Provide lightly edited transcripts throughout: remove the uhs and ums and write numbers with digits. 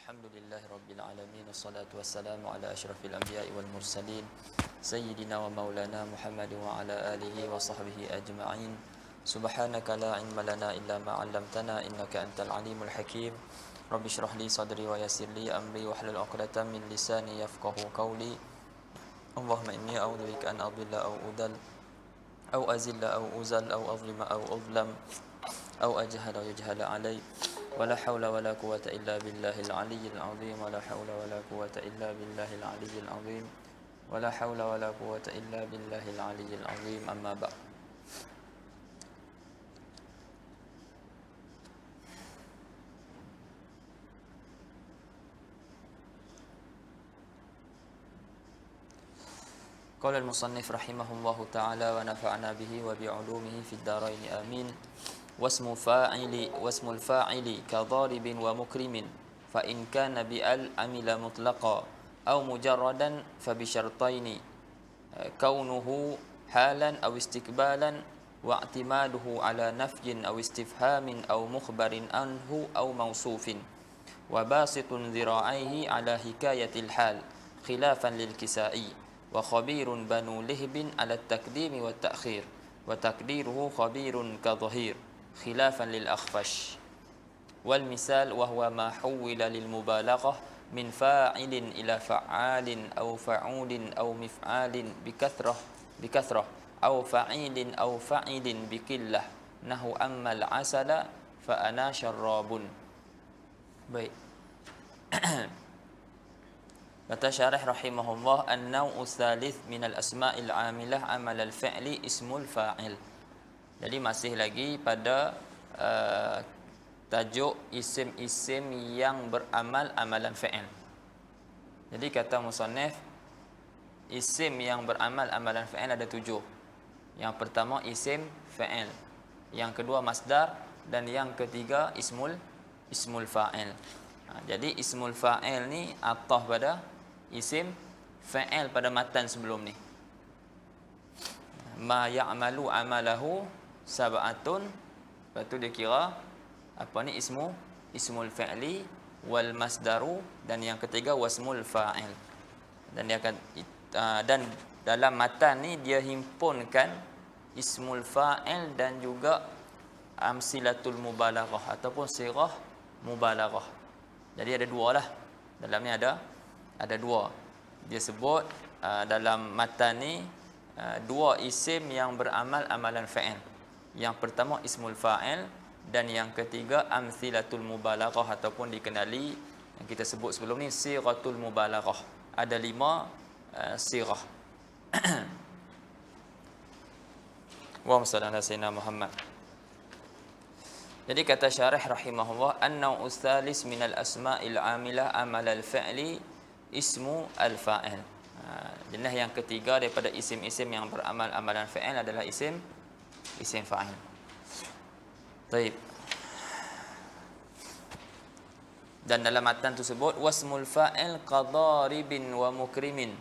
Alhamdulillahi Rabbil Alamin. Wassalatu wassalamu ala ashrafil anbiya'i wal mursalin Sayyidina wa maulana Muhammad wa ala alihi wa sahbihi ajma'in. Subhanaka la ilma lana illa ma 'allamtana innaka antal alimul hakim. Rabbi shrah li sadri wa yassir li amri wahlul 'uqdatam min lisani yafqahu qawli. Allahumma inni a'udzu bika an adilla aw udal aw azilla aw uzal aw azlima aw uzlam aw ajhala yujhala alai. ولا حول ولا قوة إلا بالله العلي العظيم ولا حول ولا قوة إلا بالله العلي العظيم ولا حول ولا قوة إلا بالله العلي العظيم أما بعد. قال المصنف رحمه الله تعالى ونفعنا به وبعلومه في الدارين آمين. واسم الفاعل كضارب ومكرم فإن كان بأل عمل مطلقا أو مجردا فبشرطين كونه حالا أو استقبالا واعتماده على نفي أو استفهام أو مخبر عنه أو موصوف وباسط ذراعيه على حكاية الحال خلافا للكسائي وخبير بنو لهب على التقديم والتأخير وتقديره خبير كظهير خلافا للأخفش. والمثال وهو ما حول للمبالغة من فاعل إلى فعال أو فعول أو مفعال بكثرة أو فعيل أو فعيل بقلة نحو أما العسل فأنا شراب. Baik. Kata syarih rahimahullah, an-naw'u tsalits minal asma'il 'amilah amal al-fi'li ismul fa'il. Jadi masih lagi pada tajuk isim-isim yang beramal amalan fi'il. Jadi kata musannif, isim yang beramal amalan fi'il ada 7. Yang pertama isim fi'il, yang kedua masdar, dan yang ketiga ismul fa'il. Jadi ismul fa'il ni athaf pada isim fi'il pada matan sebelum ni. Ma ya'malu amalahu sab'atun. Lepas tu dia kira apa ni ismul fi'li wal masdaru, dan yang ketiga wasmul fa'il. Dan dia akan dan dalam matan ni dia himpunkan ismul fa'il dan juga amsilatul mubalaghah ataupun sirah mubalaghah. Jadi ada dua lah. Dalam ni ada dua. Dia sebut dalam matan ni dua isim yang beramal amalan fa'il. Yang pertama ismul fa'il dan yang ketiga amsilatul mubalaghah ataupun dikenali yang kita sebut sebelum ni siratul mubalaghah. Ada 5 sirah. Wa sallallahu alaihi Muhammad. Jadi kata syarih rahimahullah, an-naw'u tsalis minal asma'il 'amilah amal al-fi'li ismu al-fa'il. Jenis yang ketiga daripada isim-isim yang beramal amalan fi'il adalah isim fa'il. Baik. Dan dalam matan tersebut wasmul fa'il qadaribin wa mukrimin.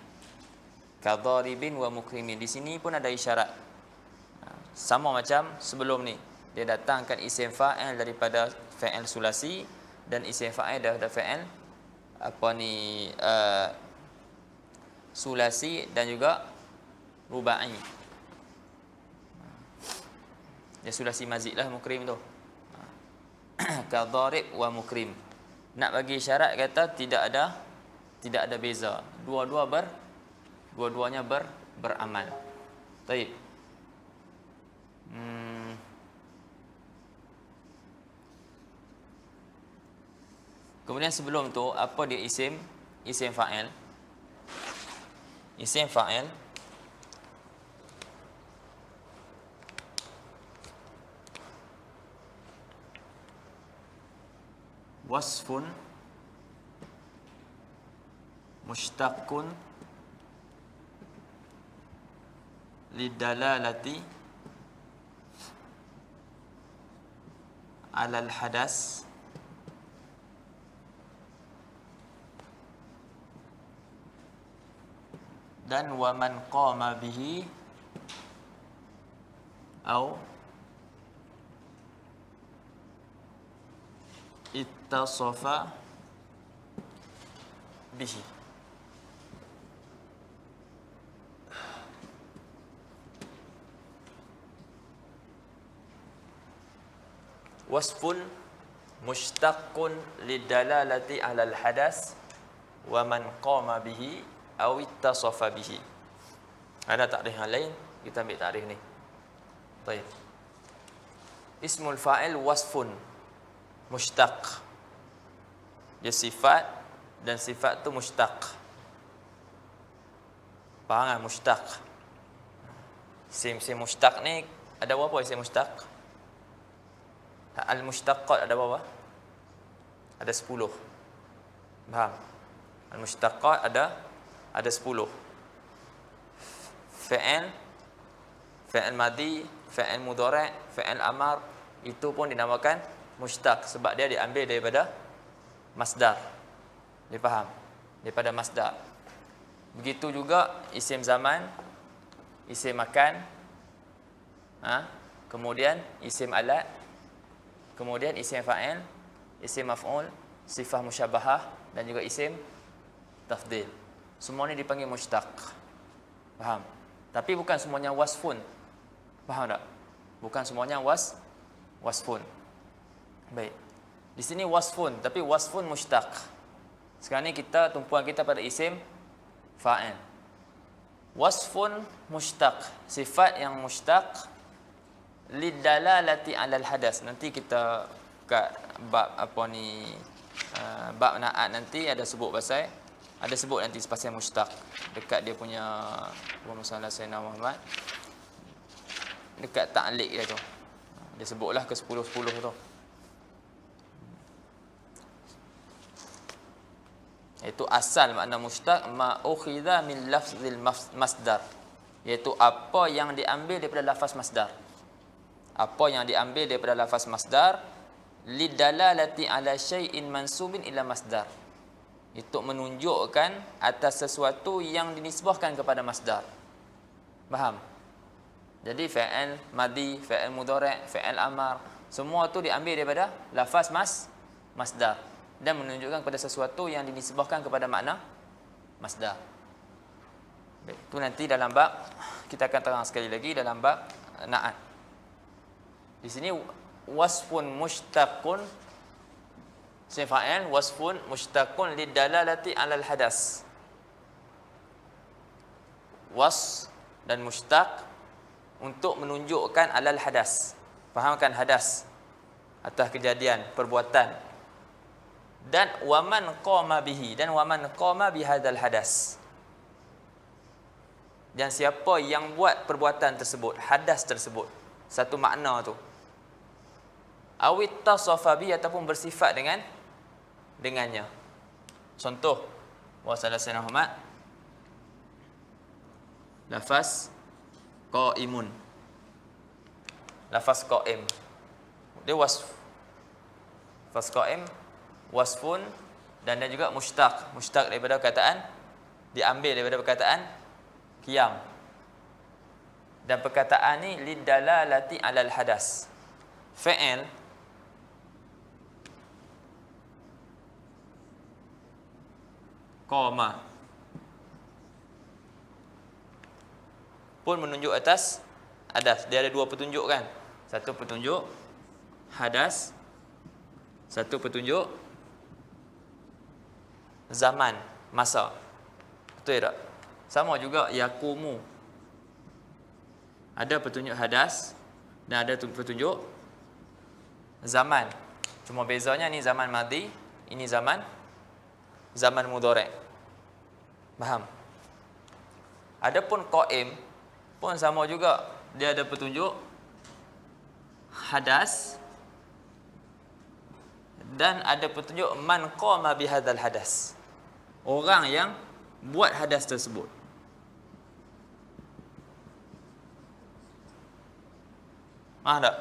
Qadaribin wa mukrimin. Di sini pun ada isyarat. Sama macam sebelum ni. Dia datangkan isim fa'il daripada fa'il sulasi dan isim fa'il daripada fa'il sulasi dan juga rubai. Dia sulasi mazid lah mukrim tu. Kadharib wa mukrim. Nak bagi syarat kata tidak ada beza. Dua-duanya beramal. Baik. Kemudian sebelum tu apa dia isim fa'il? Isim fa'il wasfun mushtaqun lidalalati alal hadas dan wa man qama bihi au ittasafa bihi. Wasfun mushtaqun lidalalati 'alal hadas wa man qama bihi aw ittasafa bihi. Ada takrif yang lain, kita ambil takrif ni. Baik. Ismul fa'il wasfun mushtaq. Dia sifat dan sifat tu mushtaq. Faham kan mushtaq? Isim mushtaq ni ada berapa isim mushtaq? Al-mushtaqat ada berapa? Ada 10. Faham? Al-mushtaqat ada 10. Fi'il madi, fi'il mudhari', fi'il amar, itu pun dinamakan mushtaq sebab dia diambil daripada masdar. Dia faham? Daripada masdar. Begitu juga isim zaman, isim makan, kemudian isim alat, kemudian isim fa'il, isim maf'ul, sifah musyabahah dan juga isim tafdil. Semua ni dipanggil mushtaq. Faham? Tapi bukan semuanya wasfun. Faham tak? Bukan semuanya wasfun. Baik. Di sini wasfun, tapi wasfun mushtaq. Sekarang ni kita tumpuan kita pada isim fa'il. Wasfun mushtaq, sifat yang mushtaq lidalalati 'alal hadas. Nanti kita kat bab apa ni, bab naat nanti ada sebut nanti pasal mushtaq dekat dia punya Allahumma salli ala sayyidina Muhammad, dekat ta'liq dia tu. Dia sebutlah ke 10 tu. Itu asal makna mushtaq ma ukhidha min lafzil masdar, iaitu apa yang diambil daripada lafaz masdar. Apa yang diambil daripada lafaz masdar lidalalati ala syai'in mansubin ila masdar, itu menunjukkan atas sesuatu yang dinisbahkan kepada masdar. Faham? Jadi fi'il madi, fi'il mudhari', fi'il amar, semua tu diambil daripada lafaz masdar dan menunjukkan kepada sesuatu yang dinisbahkan kepada makna masdar. Baik, tu nanti dalam bab kita akan terang sekali lagi dalam bab na'at. Di sini wasfun mushtaqun, sifa'il wasfun mushtaqun lidalalati 'alal hadas. Was dan mushtaq untuk menunjukkan alal hadas. Fahamkan hadas, atas kejadian, perbuatan. Dan waman qama bihi, dan waman qama bihadzal hadas. Dan siapa yang buat perbuatan tersebut, hadas tersebut, satu makna tu. Awit tasafabi, ataupun bersifat dengannya. Contoh, wa salasana Muhammad, lafaz qaimun, lafaz qaim, dia wasf. Lafaz qaim wasfun, dan dia juga mushtaq. Mushtaq daripada perkataan, diambil daripada perkataan qiyam. Dan perkataan ni lidalalati 'alal hadas. Fi'il qama pun menunjuk atas hadas. Dia ada dua petunjuk kan? Satu petunjuk hadas, satu petunjuk zaman, masa. Betul tak? Sama juga yaqumu. Ada petunjuk hadas dan ada petunjuk zaman. Cuma bezanya ni zaman madi, ini zaman mudhari'. Faham? Adapun qaim pun sama juga, dia ada petunjuk hadas dan ada petunjuk man qama bihadzal hadas, orang yang buat hadas tersebut. Faham tak?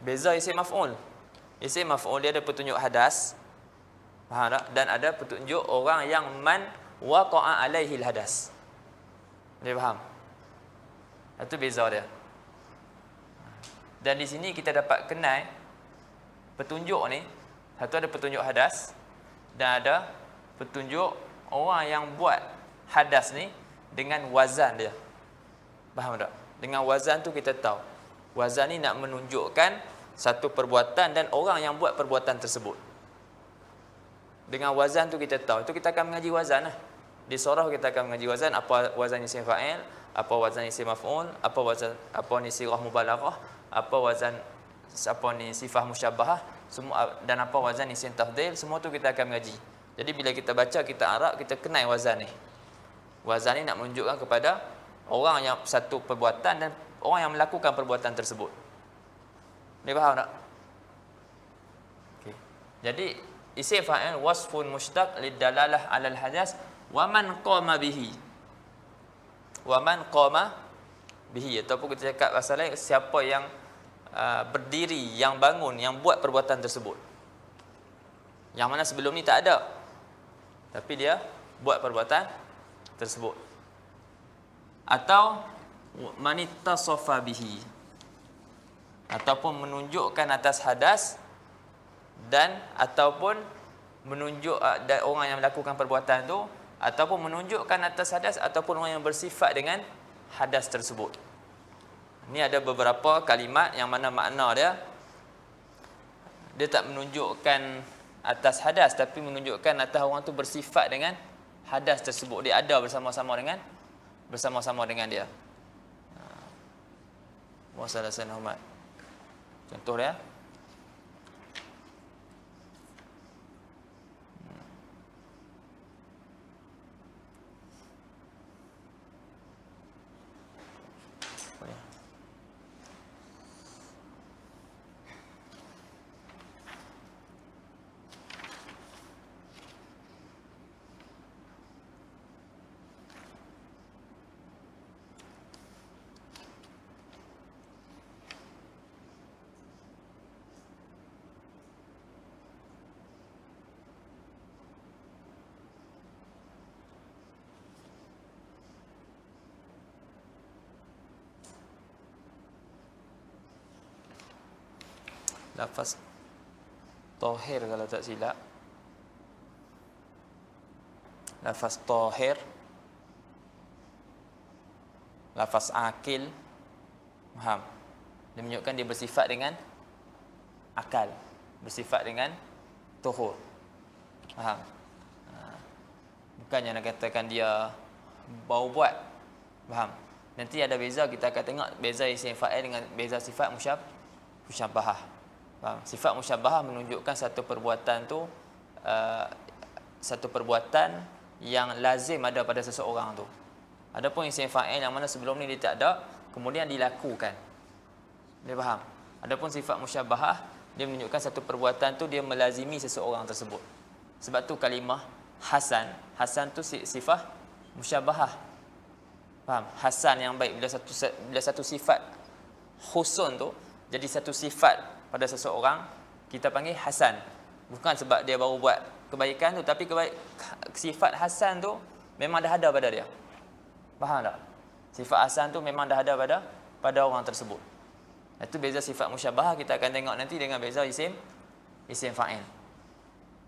Beza isim maf'ul. Isim maf'ul dia ada petunjuk hadas, faham tak? Dan ada petunjuk orang yang man waqa'a alaihi hadas. Dia faham? Itu beza dia. Dan di sini kita dapat kenal petunjuk ni, satu ada petunjuk hadas dan ada petunjuk orang yang buat hadas ni dengan wazan dia. Faham tak? Dengan wazan tu kita tahu. Wazan ni nak menunjukkan satu perbuatan dan orang yang buat perbuatan tersebut. Dengan wazan tu kita tahu. Itu kita akan mengaji wazan lah. Di surah kita akan mengaji wazan, apa wazan isim fa'il, apa wazan isim maf'ul, apa ni sirah mubalaghah, apa wazan ni sifah musyabbahah, semua, dan apa wazan isim tafdhil, semua tu kita akan mengaji. Jadi bila kita baca, kita arab, kita kenal wazan ni. Wazan ni nak menunjukkan kepada orang yang satu perbuatan dan orang yang melakukan perbuatan tersebut. Dia faham tak? Okay. Jadi isim fa'il wasfun mushtaq lidalalah 'alal hadas wa man qama bihi. Wa man qama bihi, ataupun kita cakap pasal lain, siapa yang berdiri, yang bangun, yang buat perbuatan tersebut. Yang mana sebelum ni tak ada, tapi dia buat perbuatan tersebut. Atau manittasafa bihi, ataupun menunjukkan atas hadas, dan ataupun menunjuk orang yang melakukan perbuatan itu, ataupun menunjukkan atas hadas, ataupun orang yang bersifat dengan hadas tersebut. Ini ada beberapa kalimat yang mana makna dia tak menunjukkan atas hadas, tapi menunjukkan atas orang tu bersifat dengan hadas tersebut. Dia ada bersama-sama dengan dia. Masalah sanad. Contoh dia. Lafaz tahir kalau tak silap. Lafaz tahir, lafaz akil. Faham? Dia menunjukkan dia bersifat dengan akal, bersifat dengan tuhur. Faham? Bukannya nak katakan dia bau buat. Faham? Nanti ada beza, kita akan tengok beza isim fa'il dengan beza sifat musyabbahah. Faham? Sifat musyabbahah menunjukkan satu perbuatan tu satu perbuatan yang lazim ada pada seseorang tu. Adapun isim fa'il yang mana sebelum ni dia tak ada, kemudian dilakukan. Dia faham? Adapun sifat musyabbahah, dia menunjukkan satu perbuatan tu dia melazimi seseorang tersebut. Sebab tu kalimah hasan, hasan tu sifat musyabbahah. Faham? Hasan yang baik, bila satu sifat husun tu jadi satu sifat pada seseorang, kita panggil hasan. Bukan sebab dia baru buat kebaikan tu, tapi sifat hasan tu memang dah ada pada dia. Faham tak? Sifat hasan tu memang dah ada pada orang tersebut. Itu beza sifat musyabbahah, kita akan tengok nanti dengan beza isim fa'il.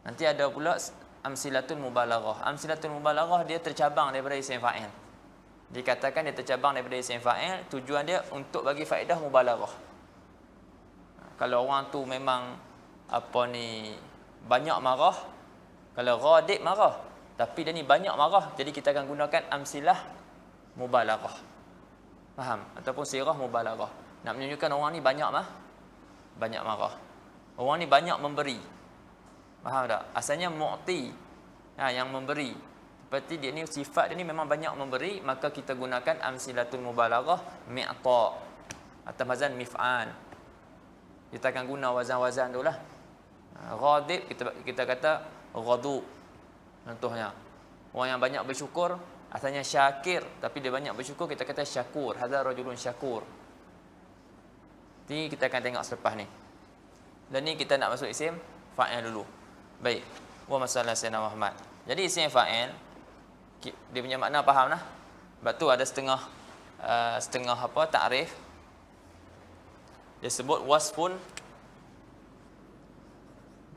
Nanti ada pula amsilatul mubalaghah. Amsilatul mubalaghah dia tercabang daripada isim fa'il. Dikatakan dia tercabang daripada isim fa'il, tujuan dia untuk bagi faedah mubalaghah. Kalau orang tu memang banyak marah, kalau ghadib marah, tapi dia ni banyak marah, jadi kita akan gunakan amsilah mubalaghah. Faham? Ataupun sirah mubalaghah. Nak menunjukkan orang ni banyak marah. Orang ni banyak memberi. Faham tak? Asalnya mu'ti, yang memberi. Seperti dia ni sifat dia ni memang banyak memberi, maka kita gunakan amsilatul mubalaghah mi'ta atau wazan mif'al. Kita akan guna wazan-wazan tu lah. Ghadib kita kata ghadu. Contohnya, orang yang banyak bersyukur asalnya syakir, tapi dia banyak bersyukur, kita kata syakur. Hadza rajulun syakur. Ini kita akan tengok selepas ni. Dan ni kita nak masuk isim fa'il dulu. Baik. Wa masalah Sayyidina Muhammad. Jadi isim fa'il dia punya makna faham lah. Sebab tu ada setengah takrif. Dia sebut wasfun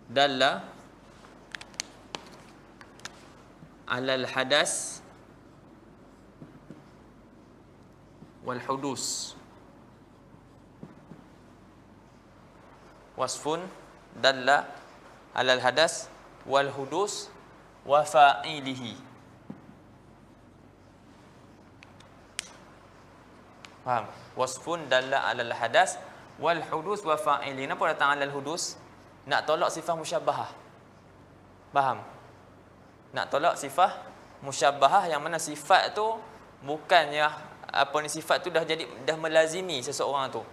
dalla alal hadas wal hudus. Wasfun dalla alal hadas wal hudus wa fa'ilihi. Faham? Wasfun dalla alal hadas wal hudus wa fa'ilihi. Kenapa datang alal hudus? Nak tolak sifat musyabbahah. Faham? Nak tolak sifat musyabbahah yang mana sifat tu bukannya sifat tu dah melazimi seseorang tu.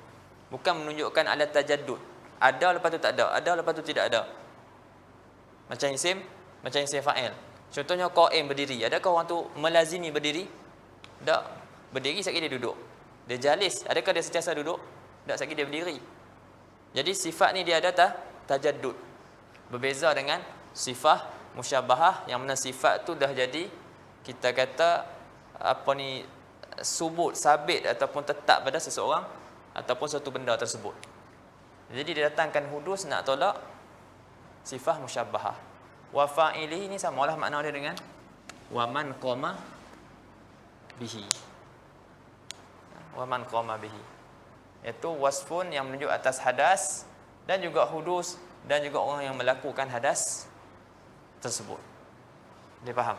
Bukan menunjukkan ala tajaddud. Ada lepas tu tak ada, ada lepas tu tidak ada. Macam isim fa'il. Contohnya qaim berdiri. Adakah orang tu melazimi berdiri? Tak. Berdiri sekali dia duduk. Dia jalis, adakah dia sentiasa duduk? Tak, sekali dia berdiri. Jadi sifat ni dia ada tajaddud. Berbeza dengan sifat musyabbahah yang mana sifat tu dah jadi, kita kata subut, sabit ataupun tetap pada seseorang ataupun suatu benda tersebut. Jadi dia datangkan hudus nak tolak sifat musyabbahah. Wa fa'ilihi ni samalah makna dia dengan wa man qama bihi. Wa man qama bihi, iaitu wasfun yang menunjuk atas hadas dan juga hudus dan juga orang yang melakukan hadas tersebut. Dia faham?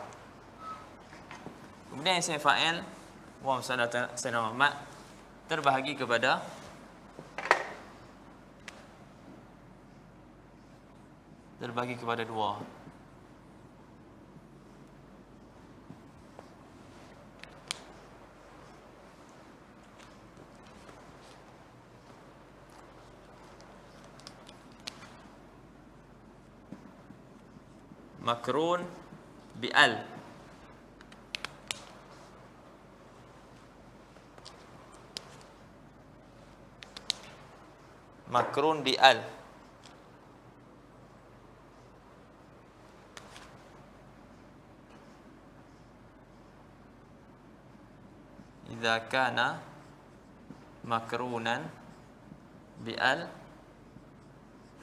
Kemudian isim fa'il wa Sayyidina Muhammad terbahagi kepada dua. Makrun bi'al. Makrun bi'al. Idza kana makrunan bi'al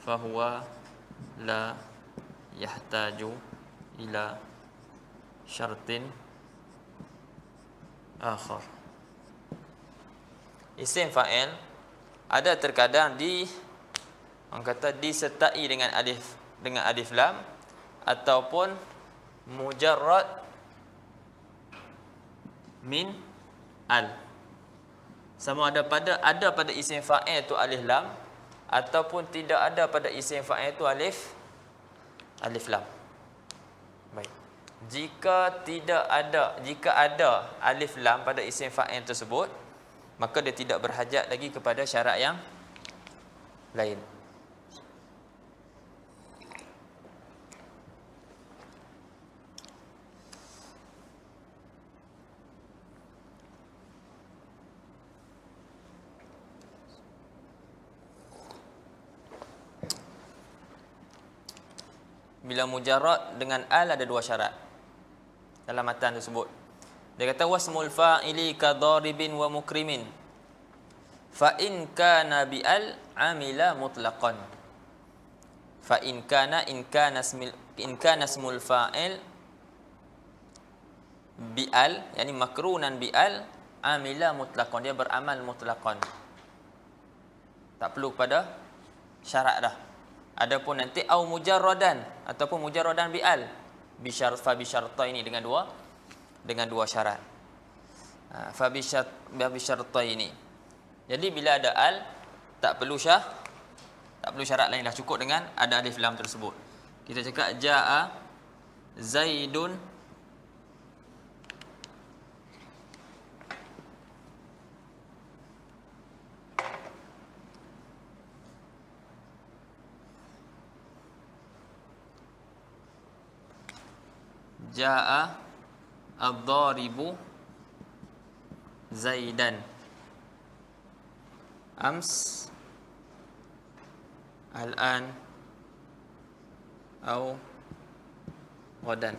fahuwa la yahtaju ila syartin akhar. Isim fa'il ada terkadang disertai dengan alif lam ataupun mujarrad min al. Sama ada pada isim fa'il tu alif lam ataupun tidak ada pada isim fa'il tu alif lam. Baik. Jika ada alif lam pada isim fa'il tersebut, maka dia tidak berhajat lagi kepada syarat yang lain. Bila mujarrad dengan al ada dua syarat dalam matan tersebut. Dia kata wasmul fa'ili ka dharibin wa mukrimin fa in kana bi al amila mutlaqan. Fa in kana ismul fa'il bi al, yani makrunan bi al amila mutlaqan, dia beramal mutlaqan. Tak perlu pada syarat dah. Adapun nanti au mujarradan ataupun mujarradan bi'al bi syarta ini dengan dua syarat. Fa bi syarta ini. Jadi bila ada al tak perlu syarat lain dah, cukup dengan ada alif lam tersebut. Kita cakap jaa Zaidun jaa ad-dharibu Zaidan ams al-an au ghadan.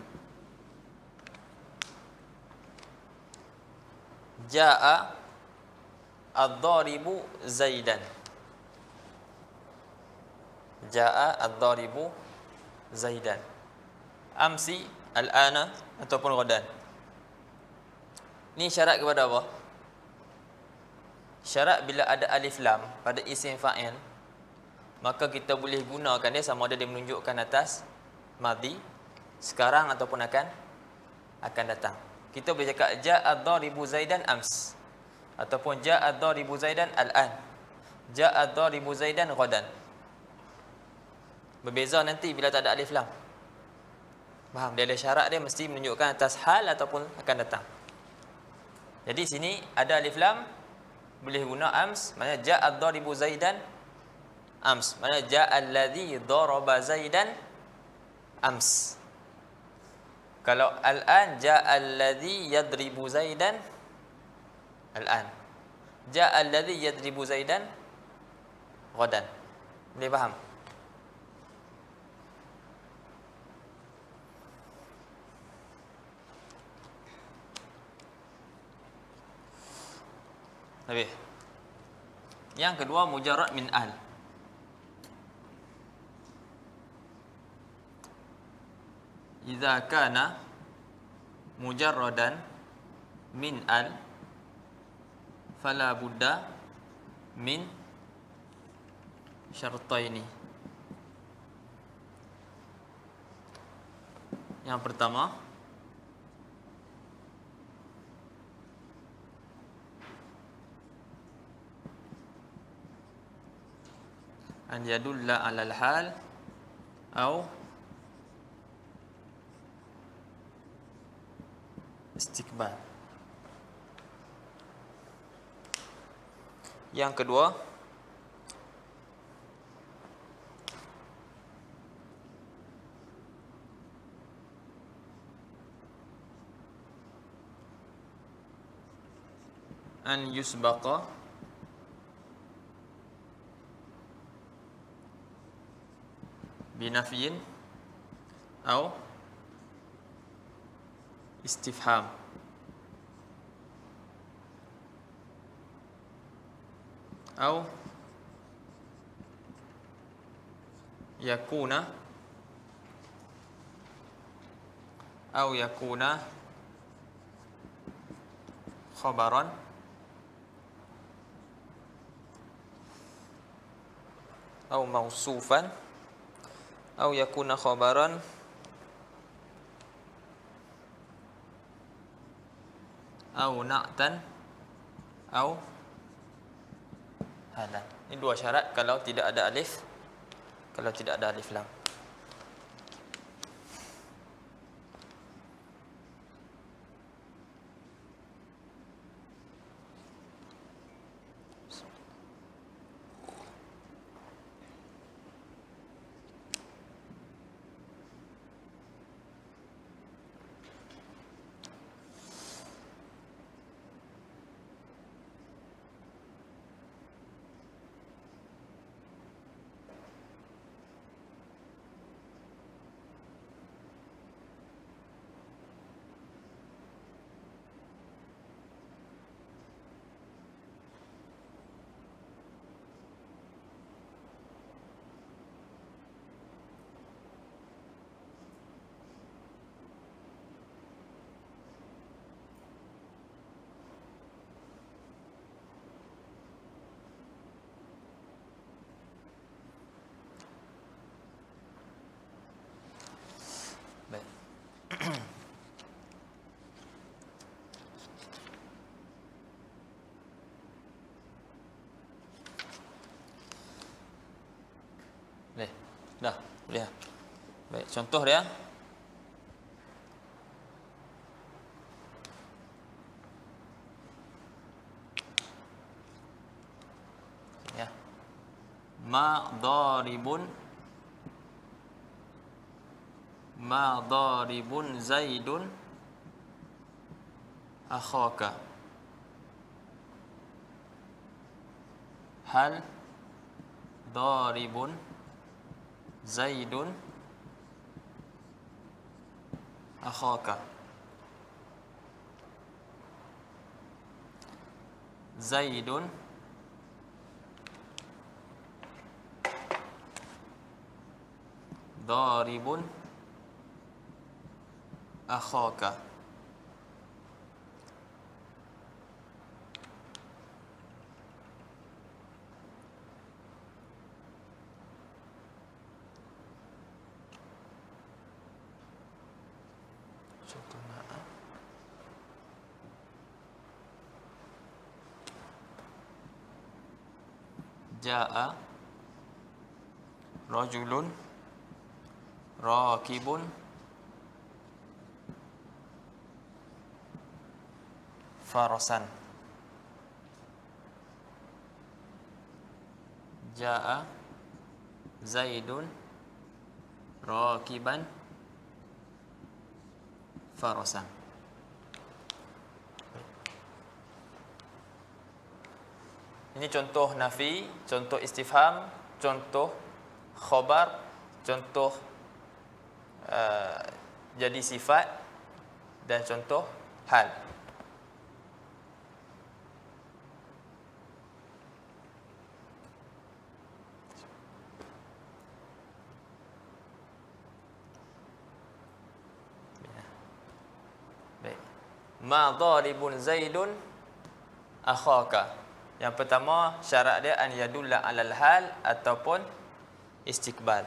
Jaa ad-dharibu Zaidan. Jaa ad-dharibu Zaidan. Amsi al-ana ataupun ghadan. Ni syarat kepada apa? Syarat bila ada alif lam pada isim fa'il, maka kita boleh gunakan dia sama ada dia menunjukkan atas madhi, sekarang ataupun akan datang. Kita boleh cakap ja'a dharibu Zaidan ams, ataupun ja'a dharibu Zaidan al-an, ja'a dharibu Zaidan ghadan. Berbeza nanti bila tak ada alif lam. Faham? Dia ada syarat, dia mesti menunjukkan atas hal ataupun akan datang. Jadi sini ada alif lam, boleh guna ams, maknanya ja'a dharibu Zaidan ams, maknanya ja'a alladhi daraba Zaidan ams. Kalau al-an ja'a alladhi yadribu Zaidan al-an, ja'a alladhi yadribu Zaidan ghadan. Boleh faham? Habis. Yang kedua mujarrad min al. Idza kana mujarradan min al fala budda min syartaini. Yang pertama, an yadulla 'alal hal atau istiqbal. Yang kedua, an yusbaqa binafyin atau istifham. Atau yakuna khabaran atau mausufan atau yakuna khabaran atau na'tan atau halan. Ini dua syarat kalau tidak ada alif, kalau tidak ada alif lam. Boleh. Dah, boleh. Baik, contoh dia. Ya. Ma daribun Zaidun akhaka. Hal daribun Zaidun akhaka. Zaidun daribun akhaka. Jaa rajulun rakibun farasan. Jaa Zaidun rakiban farasan. Ini contoh nafi, contoh istifham, contoh khabar, contoh jadi sifat, dan contoh hal. Baik. Ma daribun Zaidun akhaka. Yang pertama syarat dia an yadulla alal hal ataupun istiqbal.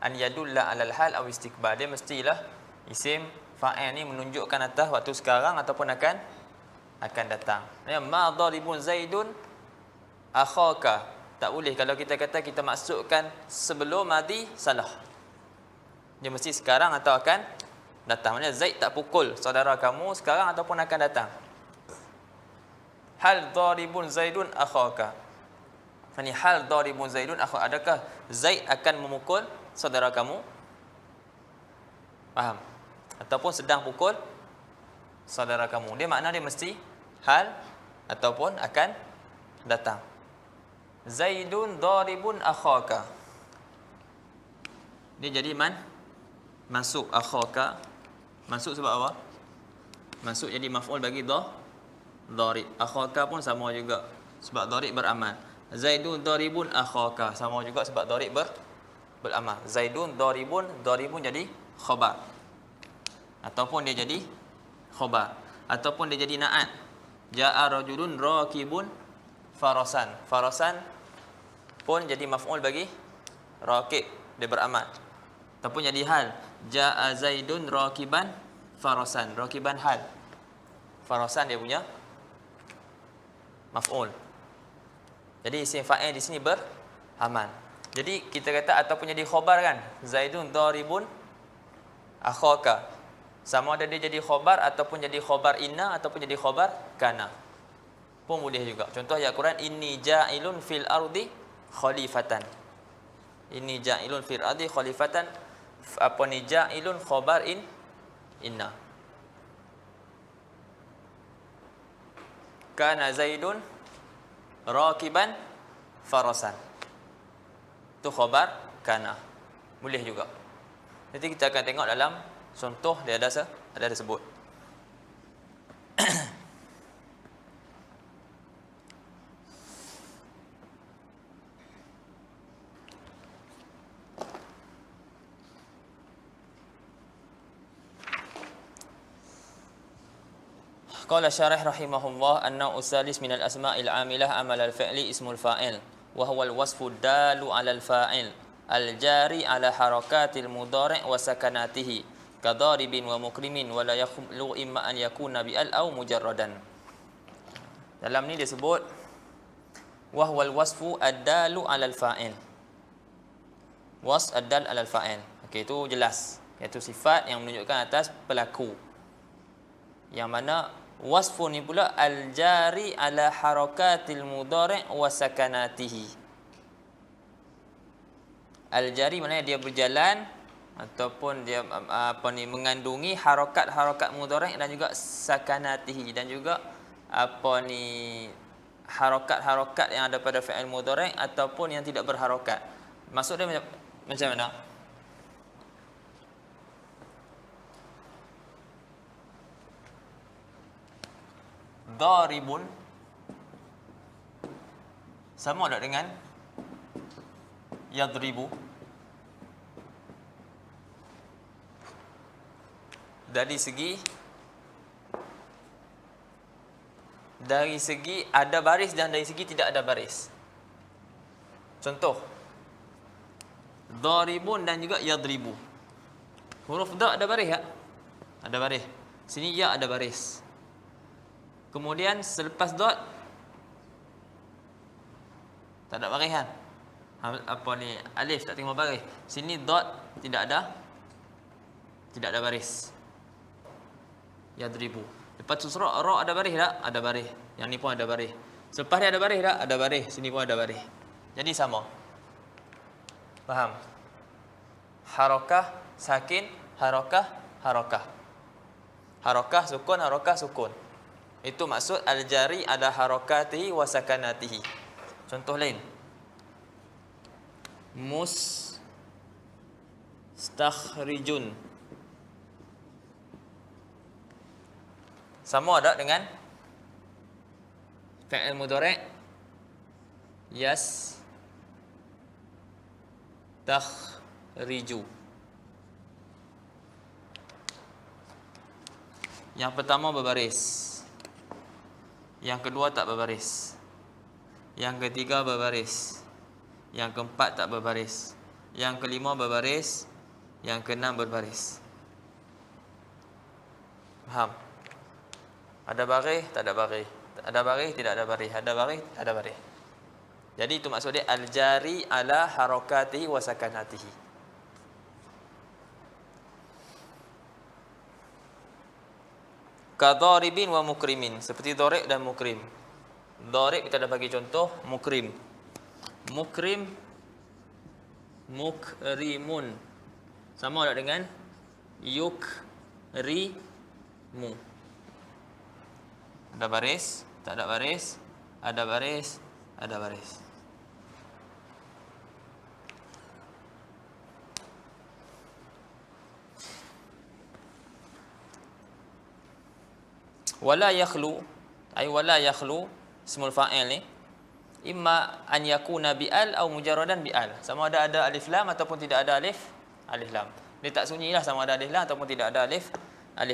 An yadulla alal hal atau istiqbal, dia mestilah isim fa'il ni menunjukkan atas waktu sekarang ataupun akan datang. Ya, ma daribun Zaidun akhaka. Tak boleh kalau kita kata kita masukkan sebelum madi, salah. Dia mesti sekarang atau akan datang. Maksudnya Zaid tak pukul saudara kamu sekarang ataupun akan datang. Hal daribun Zaidun akhaka. Ini hal daribun Zaidun akhaka. Adakah Zaid akan memukul saudara kamu? Faham? Ataupun sedang pukul saudara kamu. Dia makna dia mesti hal ataupun akan datang. Zaidun daribun akhaka. Dia jadi masuk akhaka. Masuk sebab apa? Masuk jadi maf'ul bagi darib. Akhaka pun sama juga sebab darib beramal. Zaidun daribun akhaka sama juga sebab darib beramal. Zaidun daribun jadi khabar. Ataupun dia jadi khabar ataupun dia jadi na'at. Ja'a rajulun rakibun farasan. Farasan pun jadi maf'ul bagi rakib, dia beramal. Ataupun jadi hal. Ja'a Zaidun rakiban farasan. Rakiban hal. Farasan dia punya maf'ul. Jadi isim fa'il di sini beramal. Jadi kita kata ataupun jadi khabar kan. Zaidun daribun akhaka. Sama ada dia jadi khabar ataupun jadi khabar inna ataupun jadi khabar kana. Pun boleh juga. Contoh ayat Quran, inni ja'ilun fil ardi khalifatan. Inni ja'ilun fil ardi khalifatan. Apa ni ja'ilun khabar inna. Kana Zaidun rakiban farasan. Itu khabar kana. Boleh juga. Nanti kita akan tengok dalam contoh dia ada sebut. Qala syarih rahimahullah anna usalis minal asma'il amilah amal al-fi'li ismul fa'il wa huwa al-wasfu dalu 'ala al-fa'il al-jari 'ala harakatil mudhari' wa sakanatihi kadaribin wa mukrimin wa la yakhlu imma an yakuna bi al aw mujarradan. Dalam ni dia sebut wa huwa al-wasfu ad-dalu 'ala al-fa'il. Was ad-dal 'ala al-fa'il. Okey, itu jelas, iaitu sifat yang menunjukkan atas pelaku. Yang mana wasfu ni pula al-jari ala harakatil mudhari' wa sakanatihi. Al-jari maknanya dia berjalan ataupun dia mengandungi harakat-harakat mudhari' dan juga sakanatihi, dan juga harakat-harakat yang ada pada fi'il mudhari' ataupun yang tidak berharakat. Maksud dia macam mana? Daribun sama tak dengan yadribu? dari segi ada baris dan dari segi tidak ada baris. Contoh, daribun dan juga yadribu. Huruf da ada baris tak? Ada baris. Sini ya ada baris. Kemudian selepas dot tak ada baris kan? Apa ni, alif tak terima baris. Sini dot tidak ada baris. Yadribu. Lepas tu ra ada baris tak? Ada baris. Yang ni pun ada baris. Selepas dia ada baris tak? Ada baris. Sini pun ada baris. Jadi sama. Faham? Harakah, sakin, harakah, harakah. Harakah, sukun, harakah, sukun. Itu maksud al-jari ala harakatihi wa sakanatihi. Contoh lain. Mustakhrijun. Sama ada dengan fi'il mudhari' takhriju. Yang pertama berbaris, yang kedua tak berbaris, yang ketiga berbaris, yang keempat tak berbaris, yang kelima berbaris, yang keenam berbaris. Faham? Ada baris, tak ada baris. Ada baris, tidak ada baris. Ada baris, ada baris. Jadi itu maksud dia al-jari ala harakatihi wa sakanatihi. Kadharibin wa mukrimin. Seperti dharib dan mukrim. Dharib kita dah bagi contoh, mukrim. Mukrim, mukrimun. Sama tak dengan yukrimu. Ada baris, tak ada baris, ada baris, ada baris. Wala yakhlu, ay wala yakhlu ismul fa'il ni imma an yakuna bi'al atau mujarradan bi'al. Sama ada alif lam ataupun tidak ada alif lam. Dia tak sunyilah sama ada alif lam ataupun tidak ada alif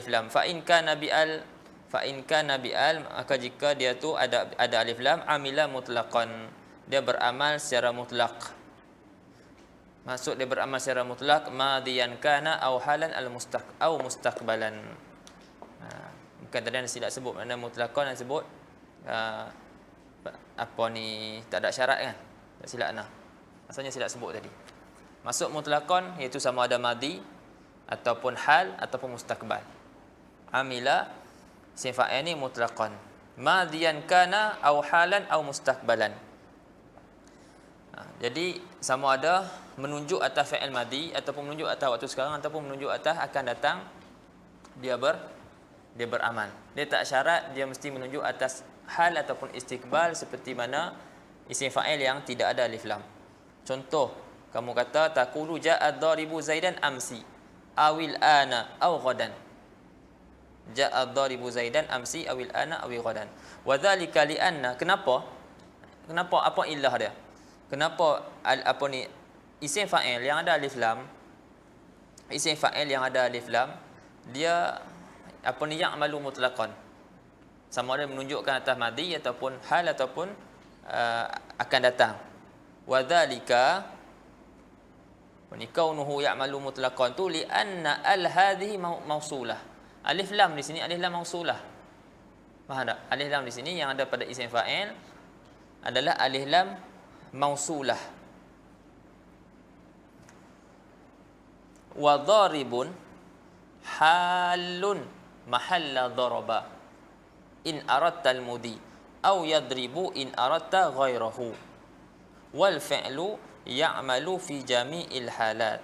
lam. Fa in kana bi'al, maka jika dia tu ada alif lam, amila mutlaqan, dia beramal secara mutlak. Maksud dia beramal secara mutlak, madiyan kana aw halan au mustaqbalan. Bukan tadi anda silap sebut mana mutlaqan, anda sebut apa ni, tak ada syarat kan? Tak silap anda. Maksudnya silap sebut tadi. Maksud mutlaqan iaitu sama ada madi ataupun hal ataupun mustaqbal. Amila sifat ini mutlaqan, madiyan kana au halan au mustaqbalan. Jadi sama ada menunjuk atas fi'il madi ataupun menunjuk atas waktu sekarang ataupun menunjuk atas akan datang, dia beramal. Dia tak syarat dia mesti menunjuk atas hal ataupun istiqbal seperti mana isim fa'il yang tidak ada alif lam. Contoh, kamu kata taqulu ja'a ad-daribu Zaidan amsi awil ana aw ghadan. Ja'a ad-daribu Zaidan amsi awil ana aw ghadan. Wa dzalika li anna, kenapa apa illah dia? Kenapa apa ni isim fa'il yang ada alif lam, isim fa'il yang ada alif lam, dia apa ni, ya'malu mutlaqan. Sama ada menunjukkan atas madi ataupun hal ataupun akan datang. Wa dzalika, wa kaunuhu ya'malu mutlaqan tu li anna al hadhihi mausulah. Alif lam di sini alif lam mausulah. Faham tak? Alif lam di sini yang ada pada isim fa'il adalah alif lam mausulah. Wa dharibun halun mahalla daraba in aradta al-mudi aw yadribu in aradta ghairahu wal fi'lu ya'malu fi jami'il halat.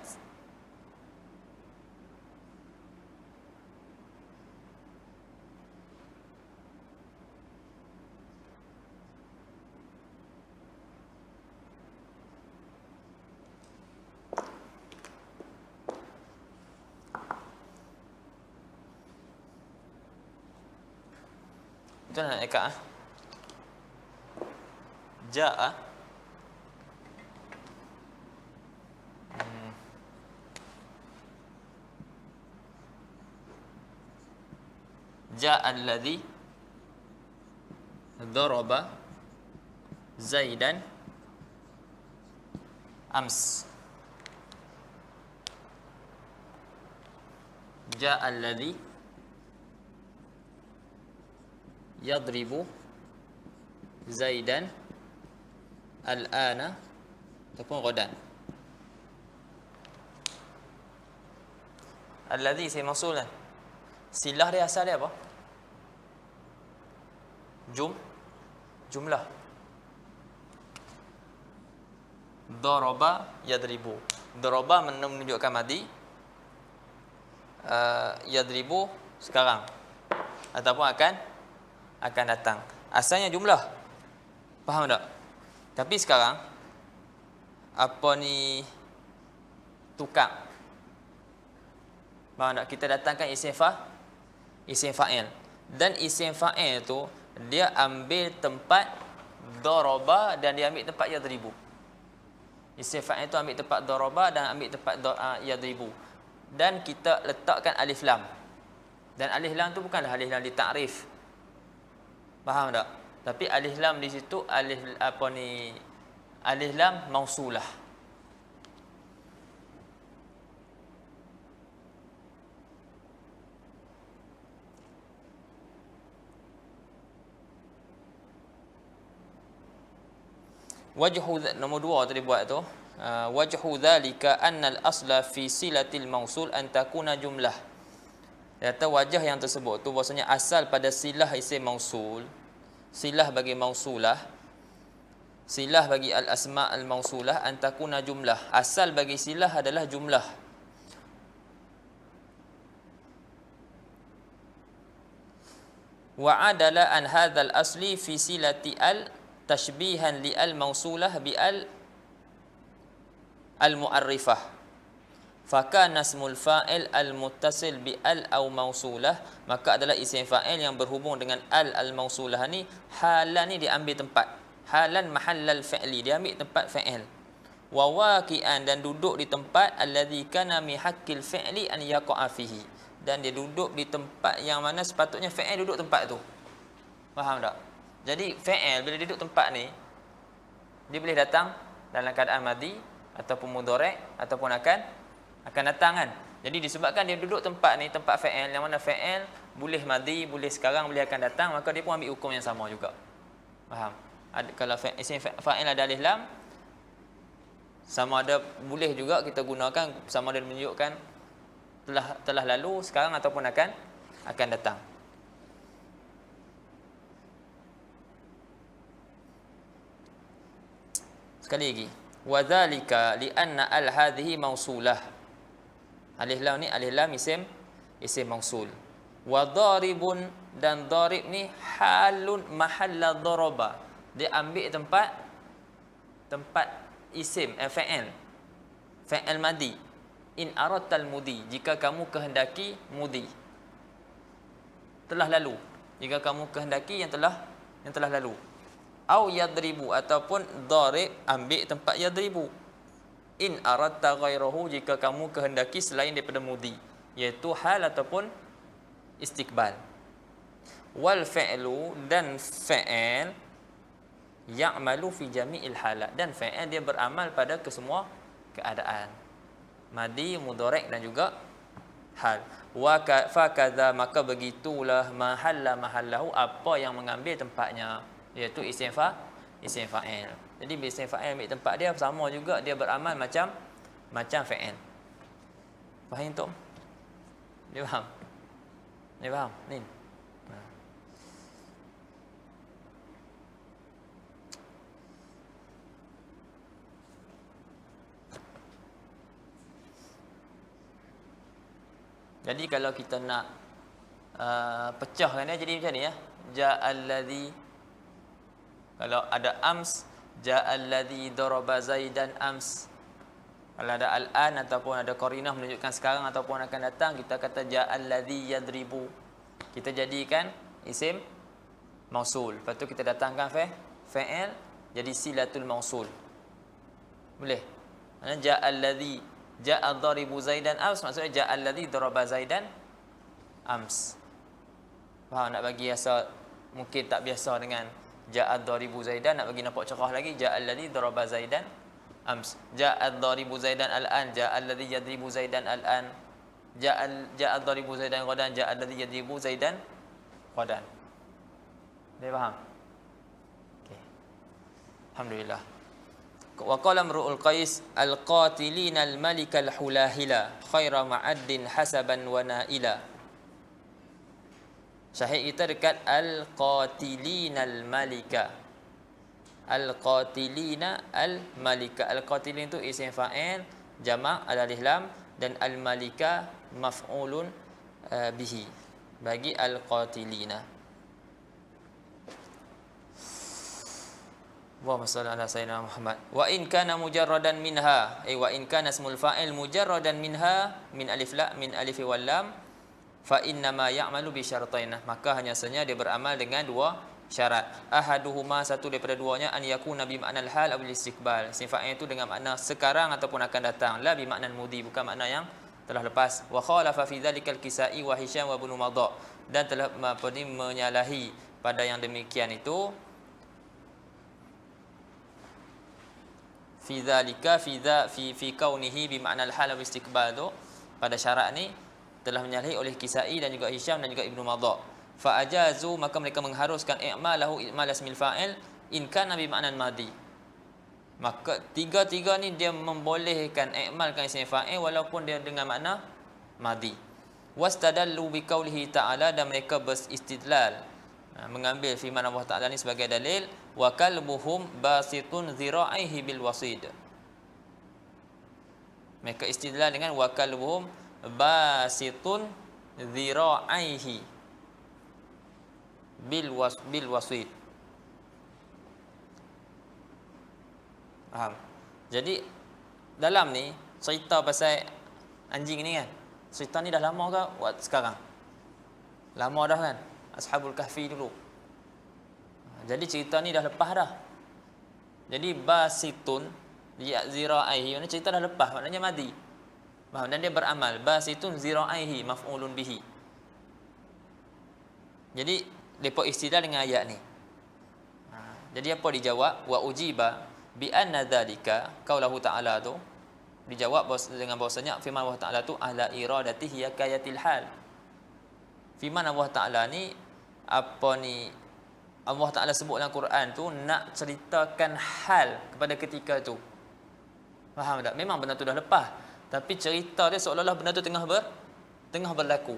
Itu nak ikat ja'a Ja'al ladzi daraba Zaidan ams. Ja'al ladzi yadribu Zaidan al-ana ataupun ghadan. Alladhi isim mausul kan. Silah dia asal dia apa? Jumlah. Daraba yadribu. Daraba menunjukkan madi. Yadribu sekarang ataupun akan datang. Asalnya jumlah. Faham tak? Tapi sekarang apa ni tukar. Faham tak? Kita datangkan isim fa'il. Dan isim fa'il tu dia ambil tempat daraba dan dia ambil tempat yadribu. Isim fa'il tu ambil tempat daraba dan ambil tempat yadribu. Dan kita letakkan alif lam. Dan alif lam tu bukanlah alif lam di ta'rif. Faham tak? Tapi alif lam di situ alif lam mausulah. Wajhu nombor 2 tadi buat tu. Wajhu dzalika anna al-asla fi silatil mausul an takuna jumlah. Kata wajah yang tersebut tu bahasanya asal pada silah isim mausul, silah bagi mausulah, silah bagi al-asma' al-mausulah an takuna jumlah. Asal bagi silah adalah jumlah. Wa adala an hadzal asli fi silati al tashbihan li al-mausulah bi al-mu'arrifah. Fakana ismul fa'il al-muttasil bi al au mausulah, maka adalah isim fa'il yang berhubung dengan al-mausulah ni, halan ni diambil tempat. Halan mahallal fi'li, dia ambil tempat fa'il. Wa waqi'an, dan duduk di tempat alladzi kana mi haqqil fi'li an yaqa'a fihi, dan dia duduk di tempat yang mana sepatutnya fa'il duduk tempat tu. Faham tak? Jadi fa'il bila duduk tempat ni, dia boleh datang dalam keadaan madi ataupun mudhari' ataupun akan datang kan. Jadi disebabkan dia duduk tempat ni, tempat fa'il, yang mana fa'il boleh madi, boleh sekarang, boleh akan datang, maka dia pun ambil hukum yang sama juga. Faham? Kalau isim fa'il ada alif lam, sama ada boleh juga kita gunakan sama ada menunjukkan telah lalu, sekarang ataupun akan datang. Sekali lagi, wa dzalika li anna al hadhihi mausulah. Alif lam ni alif lam isim mausul. Wa daribun, dan darib ni halun mahalla daraba, dia ambil tempat isim fa'il madi. In aradtal mudi, jika kamu kehendaki mudi, telah lalu, jika kamu kehendaki yang telah lalu. Au yadribu, ataupun darib ambil tempat yadribu. In aradta ghairahu, jika kamu kehendaki selain daripada mudi, iaitu hal ataupun istiqbal. Wal fi'lu, dan fa'il ya'malu fi jami'il halat, dan fa'il dia beramal pada kesemua keadaan, madi, mudhari' dan juga hal. Wa fakadha, maka begitulah mahallahu, apa yang mengambil tempatnya, iaitu isim fa'il. Jadi bila isim fa'il ambil tempat dia, sama juga dia beramal macam fa'il. Faham tu? Dia faham? Dia faham? Ni. Jadi kalau kita nak pecahkan dia jadi macam ni ya. Ja'alladzi, kalau ada ams, ja'alladzi daraba Zaidan ams. Kalau ada al-an ataupun ada qarinah menunjukkan sekarang ataupun akan datang, kita kata ja'alladzi yadribu. Kita jadikan isim mausul. Lepas tu kita datangkan fa'il jadi silatul mausul. Boleh? Ja'alladzi ja'a daribu Zaidan ams, maksudnya ja'alladzi daraba Zaidan ams. Faham? Nak bagi rasa mungkin tak biasa dengan ja'ad daribu Zaidan, nak bagi nampak cerah lagi, ja'al ladzi daraba Zaidan ams, ja'ad daribu Zaidan al-an, ja'al ladzi yadribu Zaidan al-an, ja'ad daribu Zaidan ghadan, ja'al ladzi yadribu Zaidan ghadan. Dia faham? Okey. Alhamdulillah. Wa qala imru'ul qais al-qatilina al-malika al-hulahila khaira ma'addin hasaban wa naila. Syahid kita dekat al-qatilina al-malika. Al-qatilina al-malika. Al-qatilin itu isim fa'il jamak alif lam, dan al-malika maf'ulun bihi bagi al-qatilina. Allahumma shalli ala sayyidina Muhammad. Wa in kana mujarradan minha, wa in kana ismul fa'il mujarradan minha min alif la min alif wal lam, fa inna ma ya'malu bi syartain, maka hanya saja dia beramal dengan dua syarat. Ahaduhuma, satu daripada duanya, an yakuna bi ma'nal hal aw istiqbal, sifatnya itu dengan makna sekarang ataupun akan datang, la bi ma'nal mudi, bukan makna yang telah lepas. Wa khalafa fi dzalikal Kisai wa Hisham wa Ibnu Madha, dan telah menyalahi pada yang demikian itu fi dzalika fi kaunihi bi ma'nal hal aw istiqbal, tu pada syarat ni telah menyalahi oleh Kisai dan juga Hisham dan juga Ibnu Madha. Fa ajazu, maka mereka mengharuskan i'malahu i'mal ismil fa'il in kana bi ma'nan madi. Maka tiga-tiga ni dia membolehkan i'malkan ismil fa'il walaupun dia dengan makna madi. Wastadallu bi qaulihi ta'ala, dan mereka beristidlal, mengambil firman Allah Ta'ala ni sebagai dalil, wa kalbuhum basitun zira'ihi bil wasid. Mereka istidlal dengan wa kalbuhum basitun dhira'aihi bil wasid. Faham? Jadi dalam ni cerita pasal anjing ni kan, cerita ni dah lama ke buat sekarang? Lama dah kan, Ashabul Kahfi dulu. Jadi cerita ni dah lepas dah. Jadi basitun zira'aihi, maknanya cerita dah lepas, maknanya madi. Faham? Dan dia beramal, basitun zira'aihi maf'ulun bihi. Jadi depa istidlal dengan ayat ni. Jadi apa dijawab? Wa ujiba bi anna dzalika, qaulahu ta'ala tu dijawab dengan bahasanya firman Allah Ta'ala tu ala iradatihi kayatil hal. Firman Allah Ta'ala ni apa ni, Allah Ta'ala sebut dalam Quran tu nak ceritakan hal kepada ketika tu. Faham tak? Memang benda tu dah lepas, tapi cerita dia seolah-olah benda tu tengah berlaku.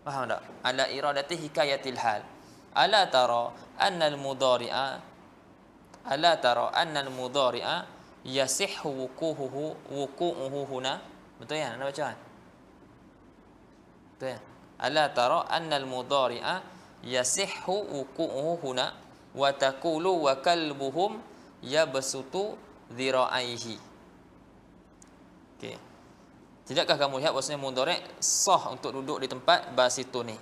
Faham tak? Ala iradati hikayatil hal. Ala tara anna al-mudhari'a yasihhu wuqu'uhu huna. Betul ya? Anda baca kan? Betul ya? Ala tara anna al-mudhari'a yasihhu wuqu'uhu huna wa taqulu wa kalbuhum yabsutu dhira'aihi. Okey. Tidakkah kamu lihat bahasanya mudhari' sah untuk duduk di tempat basitu ni?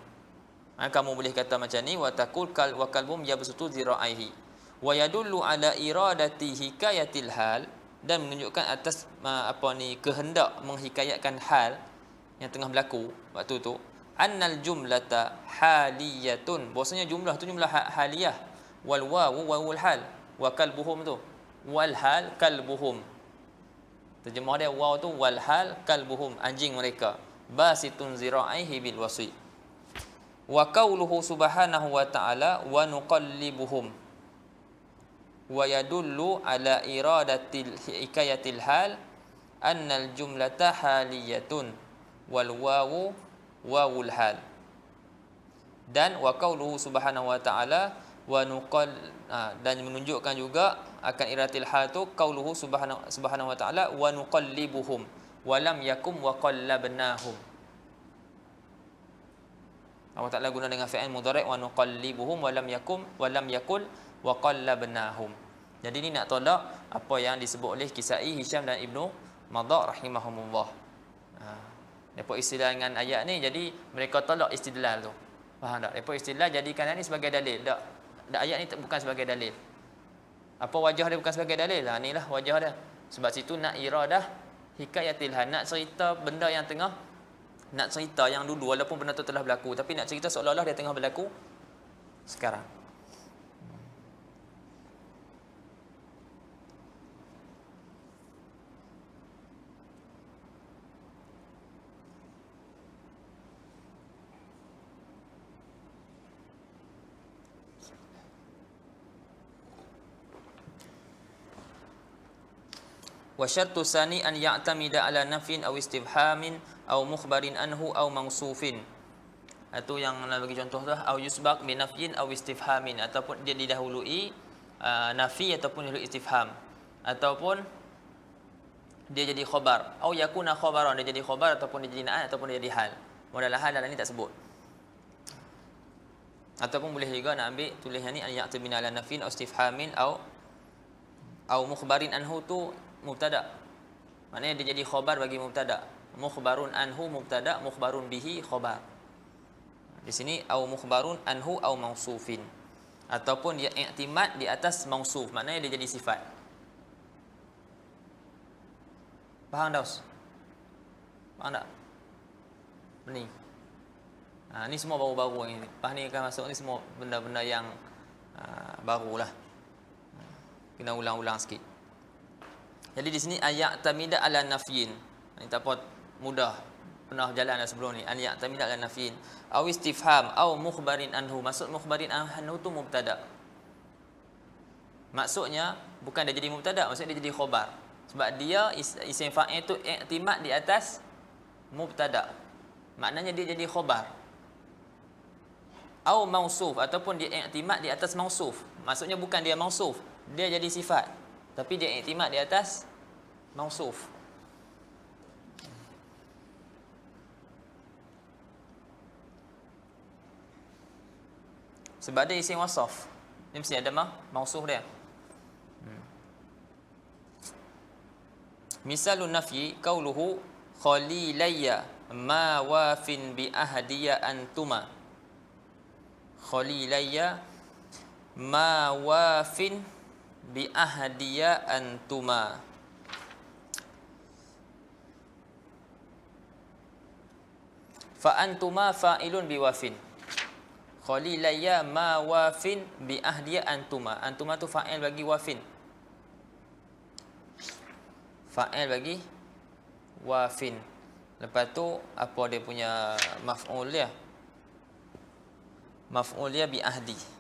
Kamu boleh kata macam ni, wa taqul wa kalbum yabsutu dhira'aihi wa yadullu ala iradati hikayatil hal, dan menunjukkan atas kehendak menghikayatkan hal yang tengah berlaku waktu tu. Annal jumlata haliyatun, bahasanya jumlah tu jumlah haliyah, wal wawu wawul hal, wa kalbuhum tu wal hal kalbuhum. Terjemah dia waw tu wal hal kalbuhum, anjing mereka, basitun zira'aihi bil wasi. Wa qauluhu subhanahu wa ta'ala wa nuqallibuhum wa yadullu ala iradatil hikayatil hal annal jumlata haliyatun wal wawu wawul hal. Dan wa qauluhu subhanahu wa ta'ala wa dan menunjukkan juga akan iratil hal tu qauluhu subhanahu wa ta'ala wa nuqallibuhum wa lam yakum wa qallabnahum. Allah Ta'ala guna dengan fi'il mudhari' wa nuqallibuhum wa lam yakum wa lam yakul wa qallabnahum. Jadi ni nak tolak apa yang disebut oleh Kisai, Hisham dan Ibnu Madha rahimahumullah. Depa istidlal dengan ayat ni, jadi mereka tolak istidlal tu. Faham tak? Depa istidlal jadikan ayat ni sebagai dalil. Tak, ayat ni bukan sebagai dalil. Apa wajah dia bukan sebagai dalil? Inilah wajah dia. Sebab situ nak iradah hikayatil hal, nak cerita benda yang tengah nak cerita yang dulu walaupun benda tu telah berlaku, tapi nak cerita seolah-olah dia tengah berlaku sekarang. Wa syartu sani an ya'tamida ala nafin aw istifhamin aw mukhbarin anhu aw mausufin. Itu yang nak bagi contoh tu, au yusbaq bi nafyin aw istifhamin, ataupun dia didahului nafi ataupun istifham, ataupun dia jadi khabar, au yakuna khabaran, dia jadi khabar ataupun dia jadi na'at ataupun dia jadi hal. Modal hal dalam ni tak sebut. Ataupun boleh juga nak ambil tulis yang ni an ya'tamina ala nafin aw istifhamin au mukhbarin anhu tu mubtada. Maknanya dia jadi khabar bagi mubtada. Mukhbarun anhu mubtada, mukhbarun bihi khabar. Di sini au mukhbarun anhu au mausufin. Ataupun dia i'timad di atas mausuf, maknanya dia jadi sifat. Faham tak? Faham tak? Ni. Ni semua baru-baru ni. Lepas ni akan masuk ni semua benda-benda yang barulah. Kena ulang-ulang sikit. Jadi di sini ayat tamida ala nafyin. Ini tak apa, mudah. Pernah jalan dah sebelum ni. Ayat tamida ala nafyin. Aw istifham aw mukhbarin anhu. Maksud mukhbarin anhu tu mubtada. Maksudnya bukan dia jadi mubtada, maksudnya dia jadi khabar. Sebab dia isim fa'il tu i'timad di atas mubtada. Maknanya dia jadi khabar. Aw mausuf, ataupun dia i'timad di atas mausuf. Maksudnya bukan dia mausuf, dia jadi sifat. Tapi dia i'timad di atas mausuf. Sebab dia isim wasaf, dia mesti ada mausuf dia. Misalun nafyi qauluhu khalilayya ma wafin bi ahdiya antuma. Khalilayya ma wafin bi ahdiya antuma. Fa antuma fa'ilun bi wafin. Khalilayya ma wafin bi ahdiya antuma. Antuma tu fa'il bagi wafin. Fa'il bagi wafin. Lepas tu apa dia punya maf'ul dia? Maf'ul dia bi ahdi.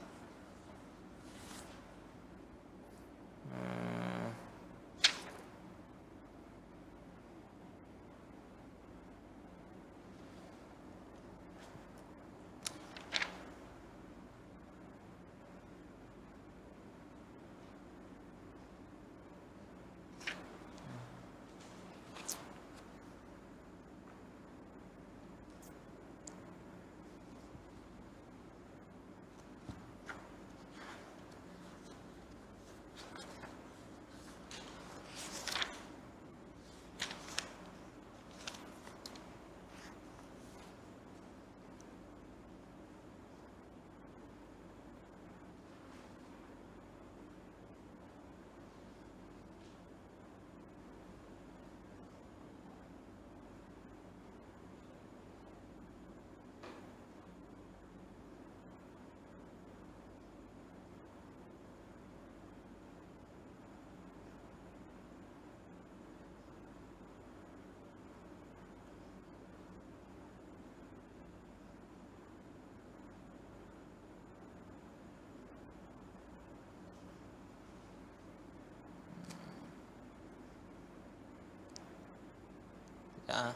Ya.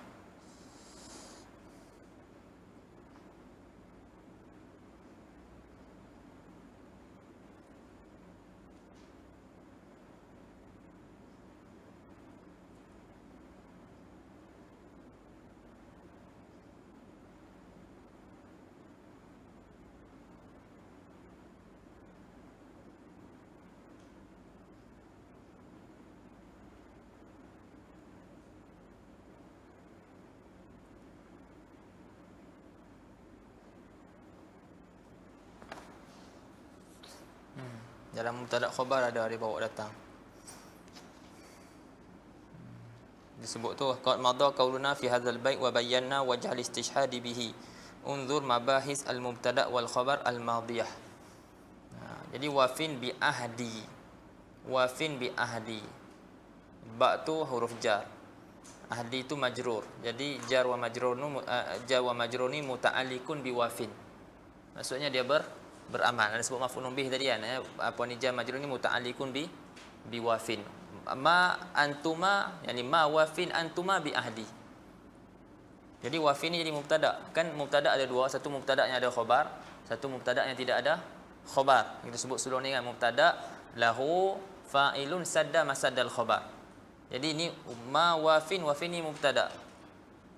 Dalam mubtada khabar ada dia bawa datang. Dia sebut tu qad madha qauluna fi hadzal bait wa bayyana wajh al-istishhad bihi. Unzur mabahis al-mubtada' wal khabar al-madiyah. Jadi wafin bi ahdi. Wafin bi ahdi. Ba tu huruf jar. Ahdi itu majrur. Jadi jar wa majrur ni muta'alliqun bi wafin. Maksudnya dia beramal. Ada sebut maf'ulun bih tadi kan, apa ni jar majrur ni muta'alliqun bi wafin. Ma antuma, yani ma wafin antuma bi ahdi. Jadi wafin ni jadi mubtada. Kan mubtada ada dua, satu mubtada yang ada khabar, satu mubtada yang tidak ada khabar. Kita sebut sebelum ni kan mubtada lahu fa'ilun sadda masaddal khabar. Jadi ini ma wafin ni mubtada.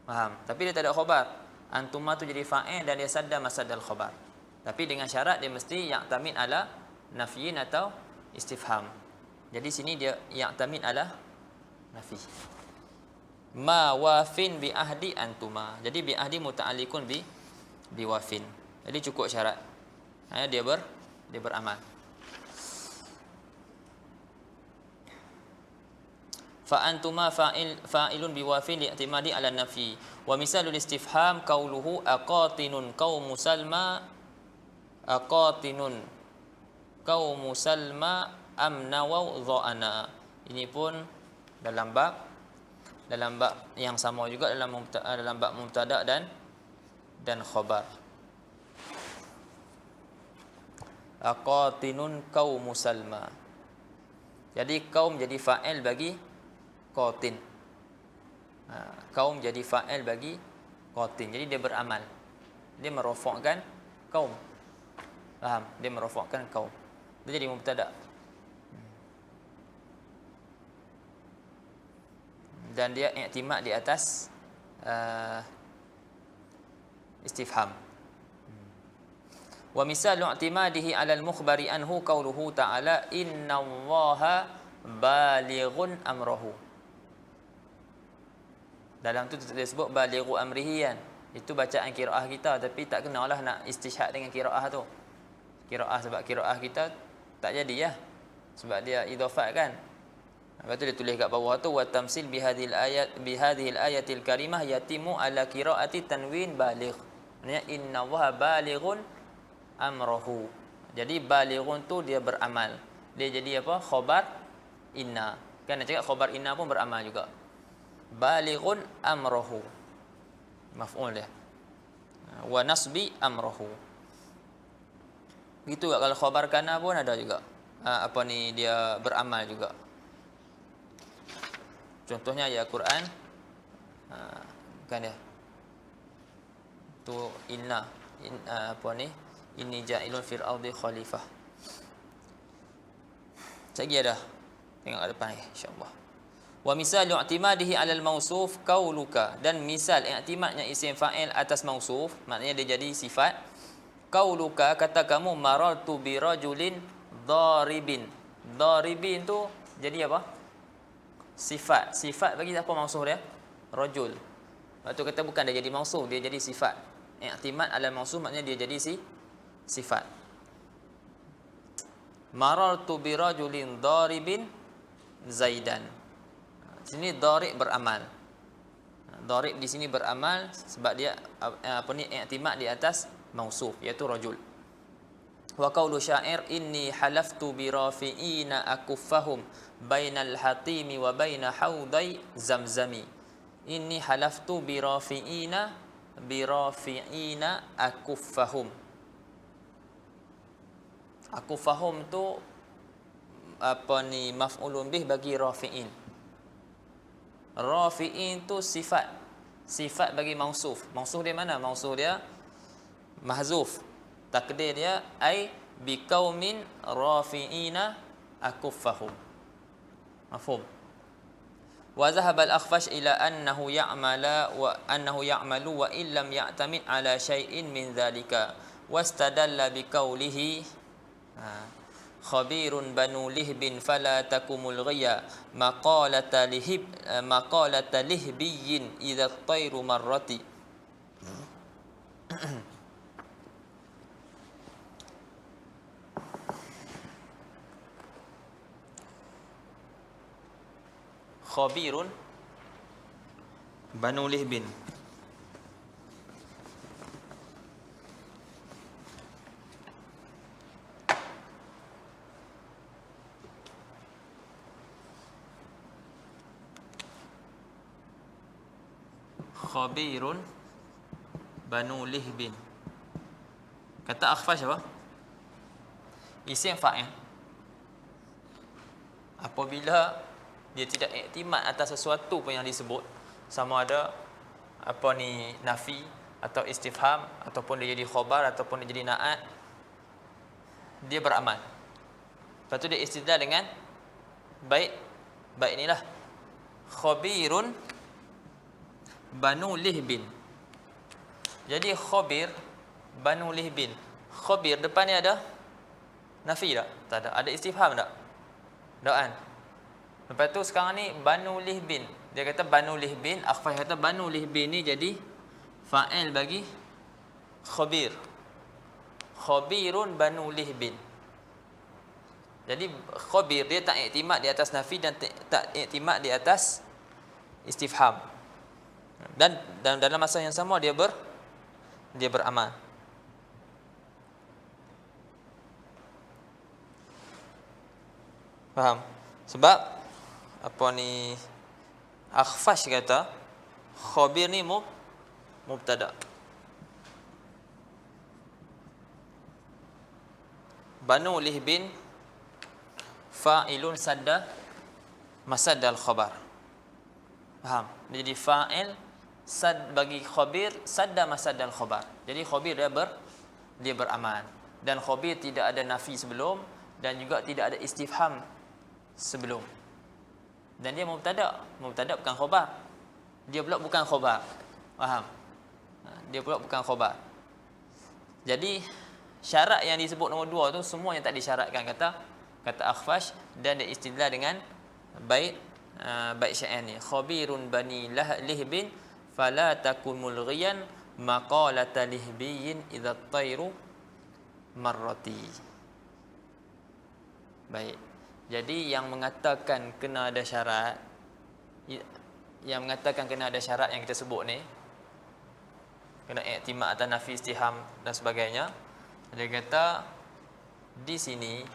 Faham? Tapi dia tak ada khabar. Antuma tu jadi fa'il dan dia sadda masaddal khabar. Tapi dengan syarat dia mesti ya'tamid ala nafyin atau istifham. Jadi sini dia ya'tamid ala nafi. Ma wafin bi ahdi antuma. Jadi bi ahdi muta'alliqun bi wafin. Jadi cukup syarat. Dia beramal. Fa antuma fa'ilun bi wafin li'timadi ala nafi. Wa misalul istifham qauluhu aqatinun qaumu salma aqatinun qaumu salma amnaw dha'ana. Ini pun dalam bab yang sama juga dalam bab mubtada dan khabar. Aqatinun qaumu salma. Jadi kaum jadi fa'il bagi qatin. Kaum jadi fa'il bagi qatin. Jadi dia beramal. Dia merofakkan kaum. Faham? Dia merofakkan kaum. Dia jadi mubtada. Dan dia i'timad di atas istifham. Wa misalu i'timadihi 'ala al-mukhbari anhu qauluhu ta'ala innallaha balighun amrahu. Dalam tu disebut balighu amrihi kan. Itu bacaan qiraah kita, tapi tak kenalah nak istishhad dengan qiraah tu. Qiraah sebab qiraah kita tak jadi ya. Sebab dia idhafat kan. Lepas tu dia tulis kat bawah tu wa tamsil bi hadhil ayatil karimah yatimu ala qiraati tanwin baligh. Maksudnya innallaha balighun amrahu. Jadi balighun tu dia beramal. Dia jadi apa? Khabar inna. Kan nak cakap khabar inna pun beramal juga. Balighun amrahu. Maf'ul dia. Wa nasbi amrahu. Begitu juga kalau khabar kana pun ada juga. Apa ni dia beramal juga. Contohnya ayat Quran kan dia. Tu inna apa ni? Inni ja'ilun fil ardi khalifah. Lagi ada. Tengok kat depan ni insya-Allah. Wa misal i'timadihi 'ala al-mausuf qauluka, dan misal i'timadnya isim fa'il atas mausuf, maknanya dia jadi sifat. Qauluka, kata kamu marartu bi rajulin daribin. Daribin tu jadi apa? Sifat. Sifat bagi apa mausuf dia? Rajul. Waktu kata bukan dia jadi mausuf, dia jadi sifat. I'timad 'ala mausuf maknanya dia jadi sifat. Marartu bi rajulin daribin Zaidan. Sini darib beramal. Darib di sini beramal sebab dia apa ni i'timad di atas mausuf iaitu rajul. Wa qaulu syair inni halaftu bi rafi'ina akuffahum bainal hatimi wa baina haudai zamzami. Inni halaftu bi rafi'ina akuffahum. Akuffahum tu apa ni maf'ulun bih bagi rafi'in. Rafi'in tu sifat. Sifat bagi mausuf. Mausuf dia mana? Mausuf dia mahzuf. Takdir dia ai biqaumin rafi'ina akuffahum. Mafhum? Wa zahaba al-Akhfash ila annahu ya'malu wa illam ya'tamid ala syai'in min dhalika wastadalla biqaulihi khabirun banu lihbin fala takumul ghayya maqalata lihbiyyin idza at-tayru marrati. Khabirun Banu Lihbin. Khabirun Banu Lihbin. Kata Akhfash apa? Isim fa'il. Apabila dia tidak iktimad atas sesuatu pun yang disebut, sama ada apa ni nafi atau istifham, ataupun dia jadi khabar, ataupun dia jadi na'at, dia beramal. Lepas tu dia istidlal dengan bait inilah, khabirun Banu Lihbin. Jadi khabir Banu Lihbin. Khabir depan ni ada nafi tak? Tak ada. Ada istifham tak? Tak kan? Lepas tu sekarang ni Banu Lihbin. Dia kata Banu Lihbin, Akhfash kata Banu Lihbin ni jadi fa'il bagi khabir. Khabirun Banu Lihbin. Jadi khabir dia tak iktimad di atas nafi dan tak iktimad di atas istifham. Dan dalam masa yang sama dia beramal. Faham? Sebab apa ni Akhfash kata khabir ni mubtada. Banu Lihbin fa'ilun sadda masaddal khabar. Faham? Jadi fa'il sad bagi khabir sadda masaddal khabar. Jadi khabir dia beramal, dan khabir tidak ada nafi sebelum dan juga tidak ada istifham sebelum. Dan dia mubtada bukan khabar. Dia pula bukan khabar. Faham? Dia pula bukan khabar. Jadi syarat yang disebut nombor 2 tu semua yang tak disyaratkan kata Akhfash, dan dia istidlal dengan bait syair ni, khabirun bani lihbin fala takun mulghiyan maqalata lihbiyin idza tayru marrati. Baik. Jadi yang mengatakan kena ada syarat, yang kita sebut ni, kena iktimad atas nafi, istiham dan sebagainya. Dia kata di sini,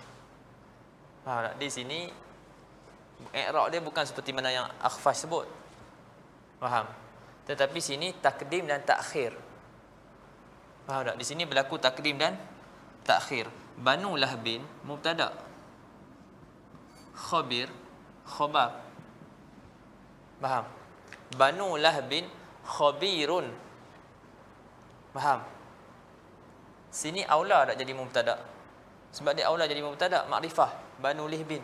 faham tak? Di sini i'rab dia bukan seperti mana yang Akhfash sebut. Faham? Tetapi sini takdim dan takhir. Faham tak? Di sini berlaku takdim dan takhir. Banu Lahbin mubtada, khabir khabar. Faham? Banu Lahbin khabirun. Faham? Sini aula tak jadi mubtada. Sebab dia aula jadi mubtada, makrifah Banu Lihbin.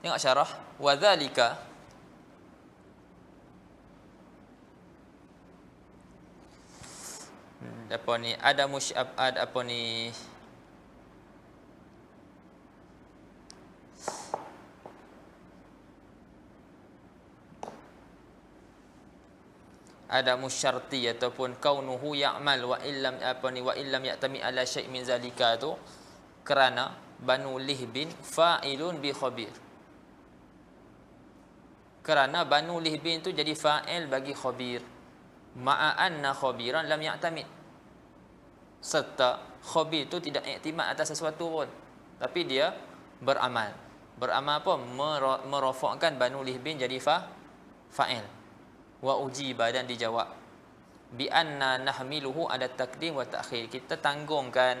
Tengok syarah, wa dzalika apa ni, ada musyabad apa ni, ada musyarti ataupun kaunuhu ya'mal wa illam apa ni, wa illam ya'tami ala syai' min zalika tu, kerana Banu Lihbin fa'ilun bi khabir. Kerana Banu Lihbin tu jadi fa'il bagi khabir, ma'a anna khabiran lam ya'tamid, serta khabir tu tidak iktimad atas sesuatu pun, tapi dia beramal. Beramal apa? Merofakkan Banu Lihbin jadi fa'il. Wa ujiba, dan dijawab bi anna nahmiluhu ada takdim wa ta'khir. Kita tanggungkan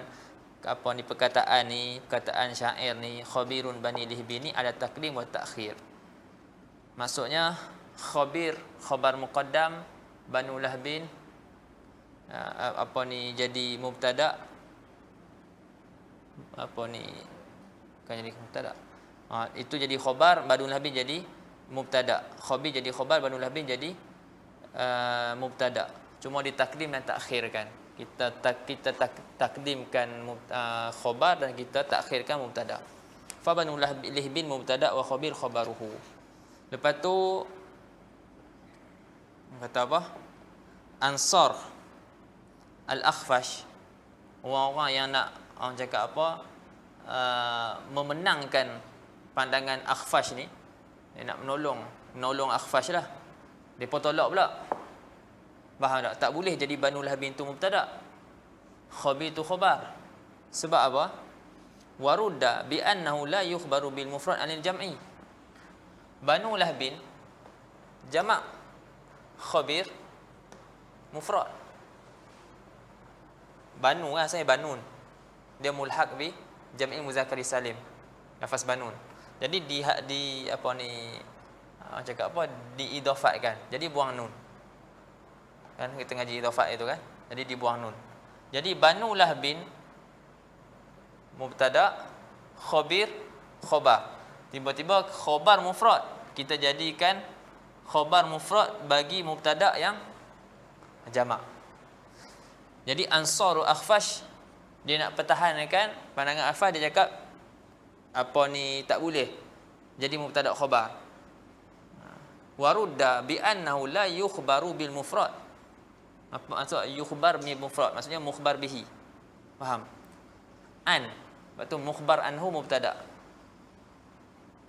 apa ni perkataan syair ni, khabirun Bani Lihbin ni ada takdim wa ta'khir. Maksudnya khabir khabar muqaddam, Banu Lahbin apa ni jadi mubtada, apa ni kan jadi mubtada, itu jadi khabar, Banu Lahbin jadi mubtada, khabir jadi khabar, Banu Lahbin jadi mubtada. Cuma ditakdim dan takhirkan. Kita takdimkan khabar dan kita takhirkan mubtada. Fa Banu Lihbin mubtada wa khabir khabaruhu. Lepas tu kata apa? Ansar Al-Akhfash, orang-orang yang nak, orang cakap apa, memenangkan pandangan Akhfash ni, dia nak menolong Akhfash lah. Dia pun tolak pula. Faham tak? Tak boleh jadi Banu Lahabin tu mubtada'. Khabir tu khabar. Sebab apa? Warudda bi annahu la yukhbaru bil mufrad anil jam'i. Banu Lahabin jamak, khabir mufrad. Banu lah, saya banun. Dia mulhaq bi jam'i muzakkar salim. Lafaz banun. Jadi di apa ni, cakap apa, diidafatkan. Jadi buang nun. Kan kita ngaji idafat itu kan. Jadi dibuang nun. Jadi Banu Lahabin mubtada', khabir, khabar. Tiba-tiba khabar mufrad, kita jadikan khabar mufrad bagi mubtada' yang jamak. Jadi Ansaru Akhfash, dia nak pertahankan pandangan Akhfash, dia cakap apa ni, tak boleh jadi mubtada' khabar. Warudda bi annahu la yukhbaru bil mufrad. Apa maksud yukhbar bil mufrad? Maksudnya mukhbar bihi. Faham? An, lepas tu mukhbar anhu mubtada'.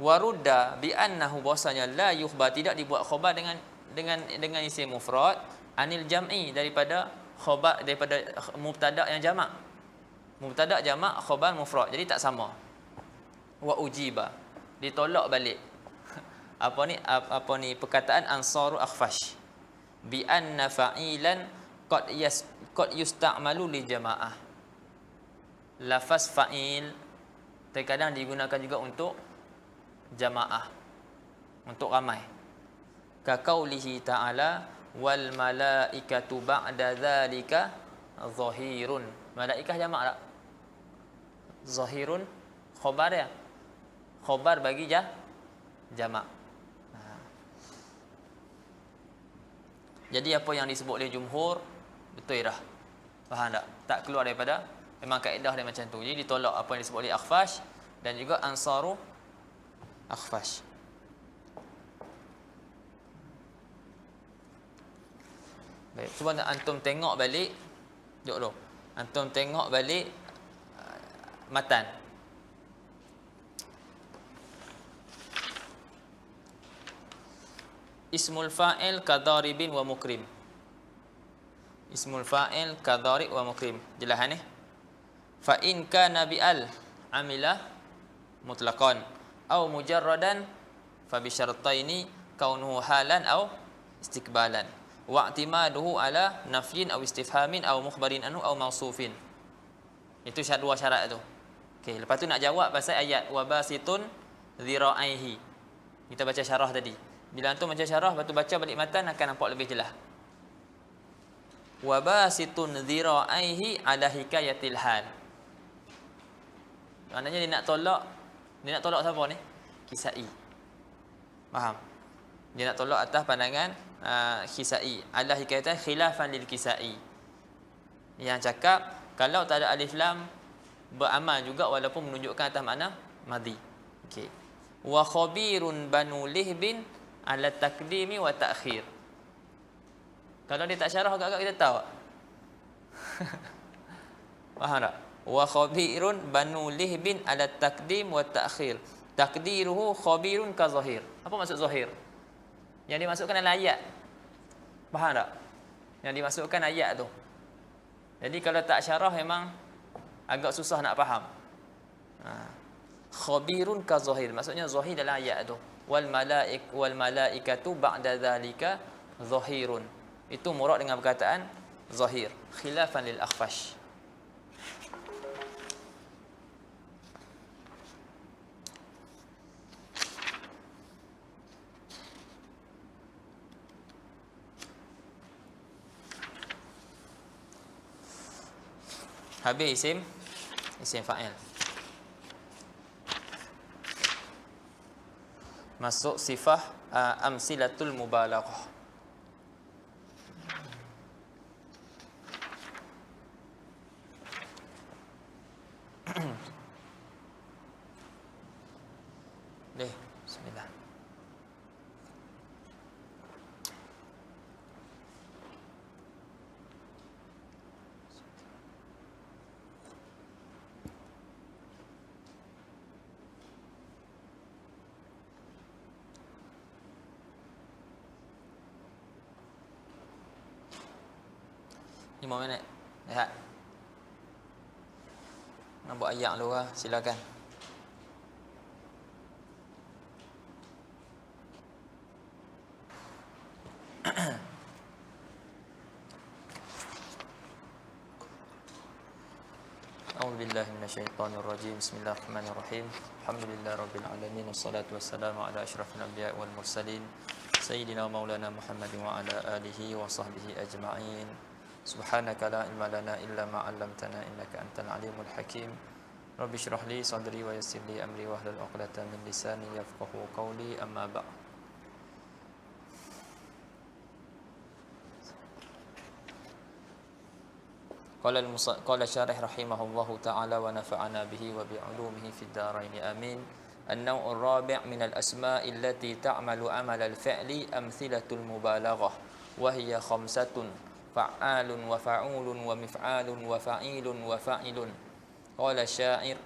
Warudda bi annahu, bahasanya la yukhbar, tidak dibuat khabar dengan isim mufrad, anil jam'i, daripada khabar, daripada mubtada' yang jamak. Mubtada' jamak, khabar mufrad. Jadi tak sama. Wa ujiba, ditolak balik apa ni perkataan Ansaru Akhfash bi anna fa'ilan qad yusta'malu li jamaah. Lafaz fa'il terkadang digunakan juga untuk jamaah, untuk ramai. Ka qaulihi ta'ala wal malaikatu ba'da dzalika zahirun. Malaikah jamak tak? Zahirun khabar ya. Khabar bagi jamak. Jadi apa yang disebut oleh jumhur betul dah. Faham tak? Tak keluar daripada, memang kaedah dia macam tu. Jadi ditolak apa yang disebut oleh Akhfash dan juga Ansaru Akhfash. Baik, cuba antum tengok balik. Jom dulu. Antum tengok balik matan. Ismul fa'il kadaribin wa mukrim. Ismul fa'il kadarib wa mukrim. Jelas ni? Fa in kana bi al amila mutlaqan aw mujarradan fa bi syartaini kaunuhu halan aw istiqbalan wa i'timaduhu ala nafyin aw istifhamin aw mukhbarin anhu aw mausufin. Itu dua syarat tu. Okey, lepas tu nak jawab pasal ayat wa basitun dhira'aihi. Kita baca syarah tadi. Bila antum baca syarah, lepas tu baca balik matan, akan nampak lebih jelas. Wa basitun dhira'aihi ala hikayatil hal. Maknanya dia nak tolak siapa ni? Kisai. Faham? Dia nak tolak atas pandangan Kisai. Ala hikayatil khilafan lil Kisai. Yang cakap kalau tak ada alif lam beramal juga walaupun menunjukkan atas makna madhi. Okey. Wa khabirun banu lihbin ala takdimi wa ta'khir. Kalau dia tak syarah agak-agak kita tahu. Faham tak? Wa khabirun banu lihbin ala takdim wa ta'khir. Takdiruhu khabirun ka zahir. Apa maksud zahir? Yang dimasukkan dalam ayat. Faham tak? Yang dimasukkan ayat tu. Jadi kalau tak syarah memang agak susah nak faham. Khabirun ka zahir, maksudnya zahir dalam ayat tu. Wal malaikatu ba'da dzalika zahirun. Itu murad dengan perkataan zahir, khilafan lil Akhfash. Habis isim fa'il. Masuk sifah amsilatul mubalaghah. Bismillah. 5 minit. Lihat. Nak buat ayat dulu lah, silakan. أعوذ بالله من الشيطان الرجيم بسم الله الرحمن الرحيم الحمد لله رب العالمين والصلاة والسلام على أشرف الأنبياء والمرسلين سيدنا مولانا محمد وعلى آله وصحبه أجمعين سبحانك لا علم لنا إلا ما علمتنا إنك أنت العليم الحكيم رب اشرح لي صدري ويسر لي أمري واحلل عقدة من لساني يفقهوا قولي أما بعد. قال الشارح رحمه الله تعالى ونفعنا به وبعلومه في الدارين آمين. النوع الرابع من الأسماء التي تعمل عمل الفعل أمثلة المبالغة وهي 5 فعال وفعول ومفعال وفعيل وفاعل. قال الشاعر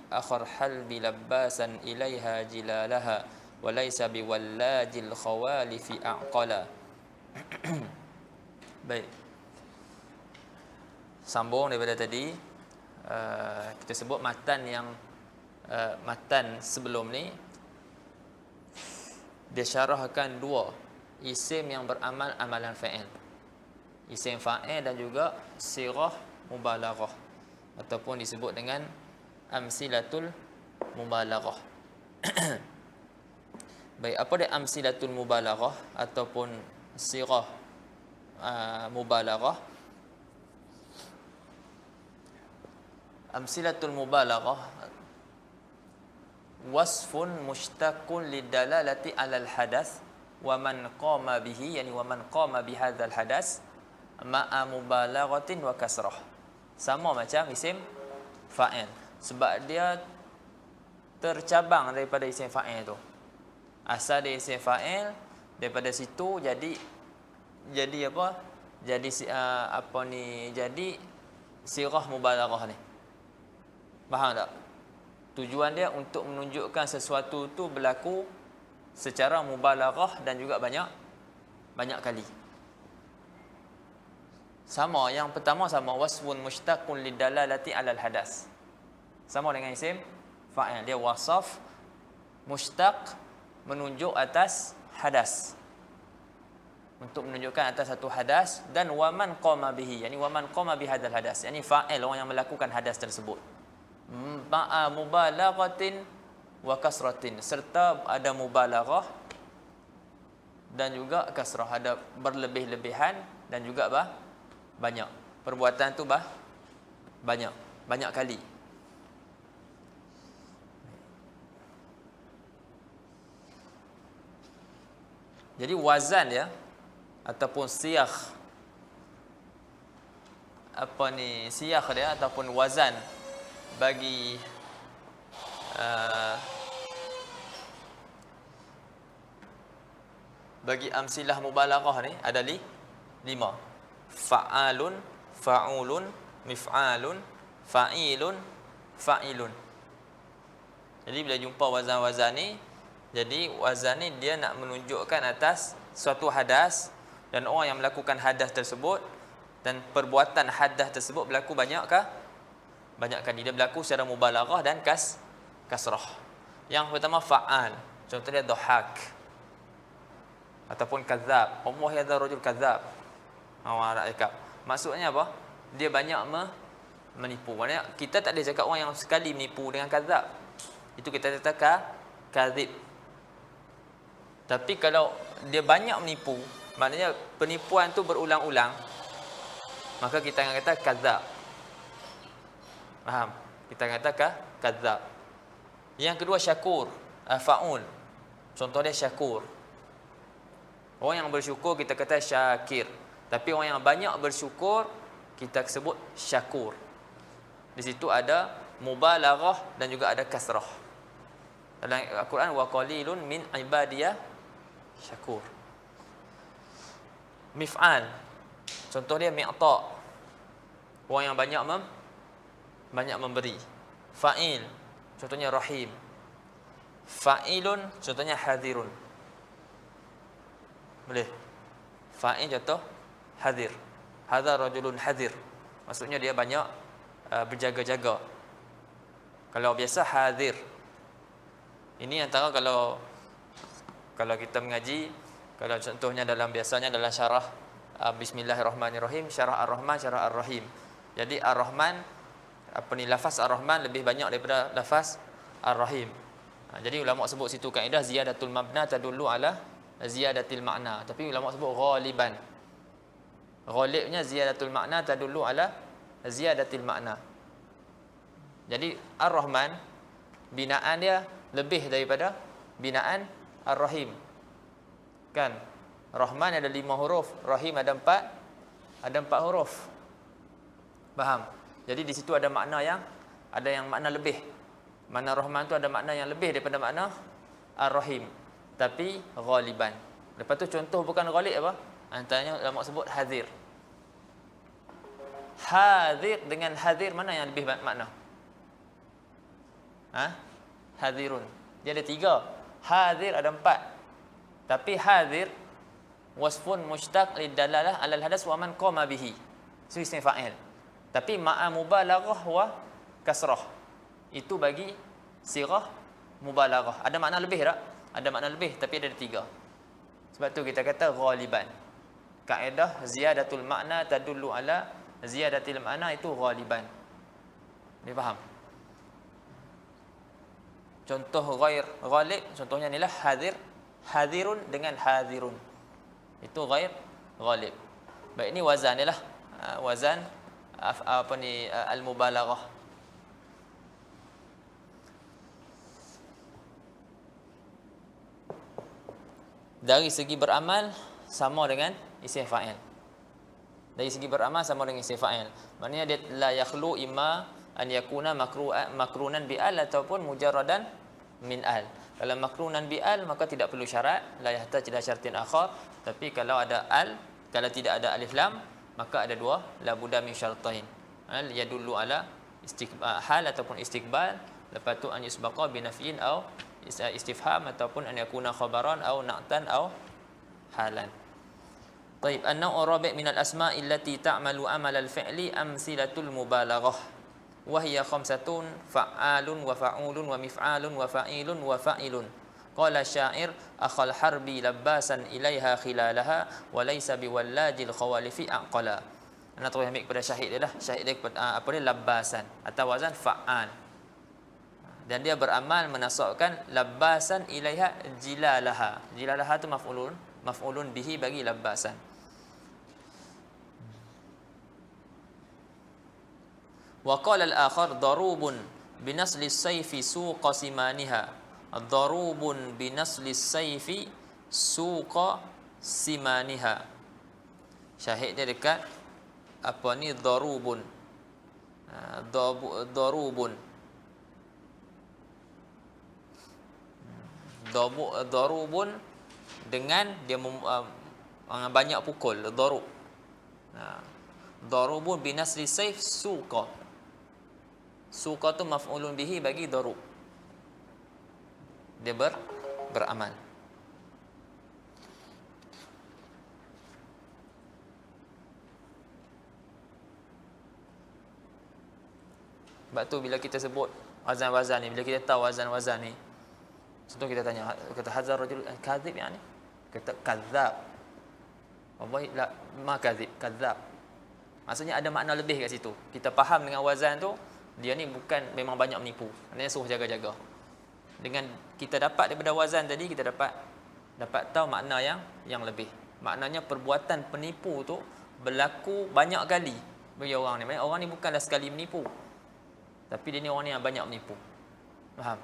أخر الحلب لباسا إليها جلالها وليس بولاج الخوالف أعقلا. Baik. Sambung daripada tadi, kita sebut matan yang matan sebelum ni dia syarahkan 2 isim yang beramal amalan fa'il, isim fa'il dan juga sirah mubalaghah ataupun disebut dengan amsilatul mubalaghah. Baik, apa dia amsilatul mubalaghah ataupun sirah mubalaghah? Amsilatul mubalaghah wasfun mushtaqun lidalalati alal hadath wa man qama bihi, yani wa man qama bihadzal hadath ma'a mubalaghatin wa kasrah. Sama macam isim fa'il, sebab dia tercabang daripada isim fa'il tu. Asal dia isim fa'il, daripada situ jadi apa? Jadi jadi sirah mubalaghah ni. Faham tak? Tujuan dia untuk menunjukkan sesuatu tu berlaku secara mubalaghah dan juga banyak kali. Sama, yang pertama sama, wasfun mushtaqun lidalalati alal hadas. Sama dengan isim fa'il, dia wasaf mushtaq, menunjuk atas hadas, untuk menunjukkan atas satu hadas, dan waman qama bihi, yani waman qama bihadzal hadas, yani fa'il, orang yang melakukan hadas tersebut. Ma'a mubalaghatin wa kasratin, serta ada mubalaghah dan juga kasrah, ada berlebih-lebihan dan juga banyak. Perbuatan tu banyak kali. Jadi wazan dia ataupun siyakh, siyakh dia ataupun wazan bagi amsilah mubalaghah ni ada 5. Fa'alun, fa'ulun, mif'alun, fa'ilun, fa'ilun. Jadi bila jumpa wazan-wazan ni, jadi wazan ni dia nak menunjukkan atas suatu hadas dan orang yang melakukan hadas tersebut, dan perbuatan hadas tersebut berlaku banyak kali. Dia berlaku secara mubalaghah dan kasrah. Yang pertama fa'al, contohnya dhahak ataupun kadzab. Allah ya rajul kadzab. Orang Arab cakap. Maksudnya apa? Dia banyak menipu. Maksudnya kita tak ada cakap orang yang sekali menipu dengan kadzab. Itu kita kata kadzib. Tapi kalau dia banyak menipu, maknanya penipuan tu berulang-ulang, maka kita akan kata kadzab. Faham? Kita kata kadzab. Yang kedua syakur, fa'ul. Contoh dia syakur. Orang yang bersyukur kita kata syakir. Tapi orang yang banyak bersyukur kita sebut syakur. Di situ ada mubalaghah dan juga ada kasrah. Dalam Al-Quran wa qalilun min ibadiyah syakur. Mif'al. Contoh dia mi'ta. Orang yang banyak memberi. Fa'il, contohnya rahim. Fa'ilun, contohnya hadirun. Boleh? Fa'il contoh hadir. hadza rajulun hadir. Maksudnya dia banyak berjaga-jaga. Kalau biasa hadir. Ini antara kalau kita mengaji, kalau contohnya biasanya dalam syarah Bismillahirrahmanirrahim, syarah Ar-Rahman, syarah Ar-Rahim. Jadi Ar-Rahman, lafaz Ar-Rahman lebih banyak daripada lafaz Ar-Rahim. Jadi ulama sebut situ kaedah ziyadatul mabna tadullu ala ziyadatil makna. Tapi ulama sebut ghaliban. Ghalibnya ziyadatul makna tadullu ala ziyadatil makna. Jadi Ar-Rahman binaan dia lebih daripada binaan Ar-Rahim. Kan? Rahman ada 5 huruf, Rahim ada 4 huruf. Faham? Jadi di situ ada makna yang makna lebih. Makna Rahman tu ada makna yang lebih daripada makna Ar-Rahim. Tapi ghaliban. Lepas tu contoh bukan ghalib apa? Antaranya ulama sebut hadir. Hadir dengan hadir mana yang lebih makna? Hadirun. Dia ada 3. Hadir ada 4. Tapi hadir wasfun mushtaq lidalalah alal hadas wa man qama bihi. Itu isim fa'il. Tapi ma'a mubalaghah wa kasrah. Itu bagi sirah mubalaghah. Ada makna lebih tak? Ada makna lebih tapi ada 3. Sebab tu kita kata ghaliban. Kaedah ziyadatul makna tadullu ala ziyadatil makna itu ghaliban. Ni faham? Contoh ghair ghalib, contohnya inilah hadir, hadirun dengan hadirun. Itu ghair ghalib. Baik, ini wazan ni lah. Wazan al-mubalaghah. Dari segi beramal sama dengan isim fa'il. Dari segi beramal sama dengan isim fa'il. Maknanya dia la yakhlu imma an yakuna makrunan bi al ataupun mujarradan min al. Kalau makrunan bi al maka tidak perlu syarat, la yahtaj ila syartin akhar. Tapi kalau ada al, kalau tidak ada alif lam, maka ada 2, la budda min syartain. Yadullu ala hal ataupun istiqbal, lepas tu an yusbaqa bi nafyin au istifham ataupun an yakuna khabaran au na'tan au halan. Baik, an-naw'u rabi' min al-asma' allati ta'malu amal al-fi'li amsilatul mubalaghah. Wahia khamsatun fa'alun wa fa'ulun wa mif'alun wa fa'ilun wa fa'ilun. Qala syair akhal harbi labbasan ilaiha khilalaha wa laysa biwallajil khawalifi aqala. Ana terus ambil kepada syahid dia dah. Syahid dia apa dia labbasan atau wazan fa'al. Dan dia beramal menasabkan labbasan ilaiha jilalaha. Jilalaha tu maf'ulun bihi bagi labbasan. Wa qala al-akhar darubun binasli as-sayfi suqa simaniha. Darubun binasli as-sayfi suqa simaniha. Syahid dia dekat apa ni darubun. Darubun. Darubun dengan dia banyak pukul, darub. Darubun binasli sayf suqa. Suqa tu maf'ulun bihi bagi darub. Dia beramal. Sebab tu bila kita sebut wazan-wazan ni, bila kita tahu wazan-wazan ni, contoh kita tanya, kata hazar rajul kadhib yani? Kata kadzab. Wallahi la ma kadhib, kadzab. Maksudnya ada makna lebih kat situ. Kita faham dengan wazan tu, dia ni bukan memang banyak menipu. Maknanya suruh jaga-jaga. Dengan kita dapat daripada wazan tadi, kita dapat tahu makna yang lebih. Maknanya perbuatan penipu tu berlaku banyak kali bagi orang ni. Maksudnya orang ni bukanlah sekali menipu, tapi dia ni orang ni yang banyak menipu. Faham?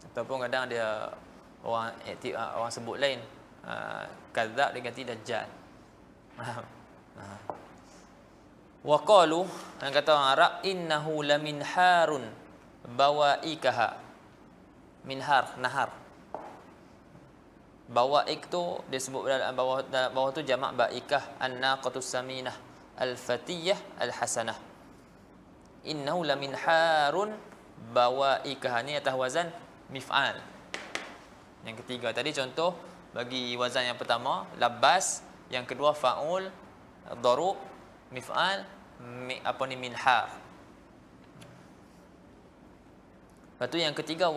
Ataupun kadang dia orang sebut lain, kadzab dia ganti dajjal. Faham? Wa qalu, yang kata orang Arab, innahu lamin harun bawaikaha. Minhar, nahar. Bawaik tu disebut dalam bawah tu jamak baikah, an-naqatus saminah, al-fatiyah, al-hasanah. Innahu lamin harun bawaikaha, ni atas wazan mif'al. Yang ketiga tadi contoh bagi wazan yang pertama labas, yang kedua faul, darub, mif'al, minhar. Lepas tu yang ketiga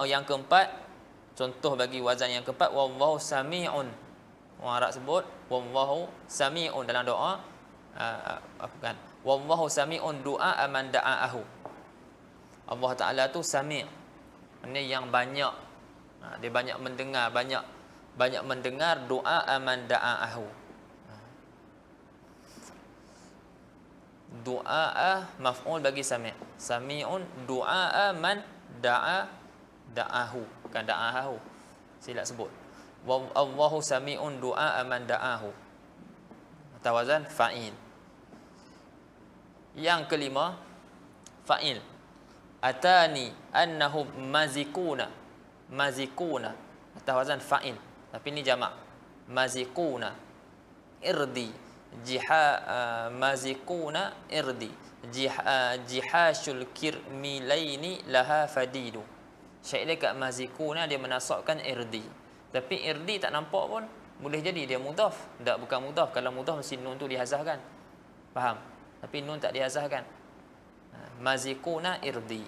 yang keempat, contoh bagi wazan yang keempat wallahu sami'un. Orang Arab sebut wallahu sami'un dalam doa apa kan? Wallahu sami'un du'a man da'ahu. Allah Taala tu sami'. Ini yang banyak. Dia banyak mendengar, banyak mendengar doa man da'ahu. Doa maf'ul bagi sami'. Sami'un doa man da'ahu, bukan da'ahu. Silap sebut. Wallahu sami'un doa man da'ahu. Tawazan fa'il. Yang kelima fa'il. Atani annahum mazikuna. Tawazan fa'il. Tapi ini jamak. Mazikuna. Irdi. Mazikuna irdi. Jihashul kirmilaini laha fadidu. Syair dia kat mazikuna dia menasabkan irdi. Tapi irdi tak nampak pun boleh jadi dia mudhaf. Tak, bukan mudhaf. Kalau mudhaf mesti nun tu dihazahkan. Faham? Tapi nun tak dihazahkan. Mazikuna irdi.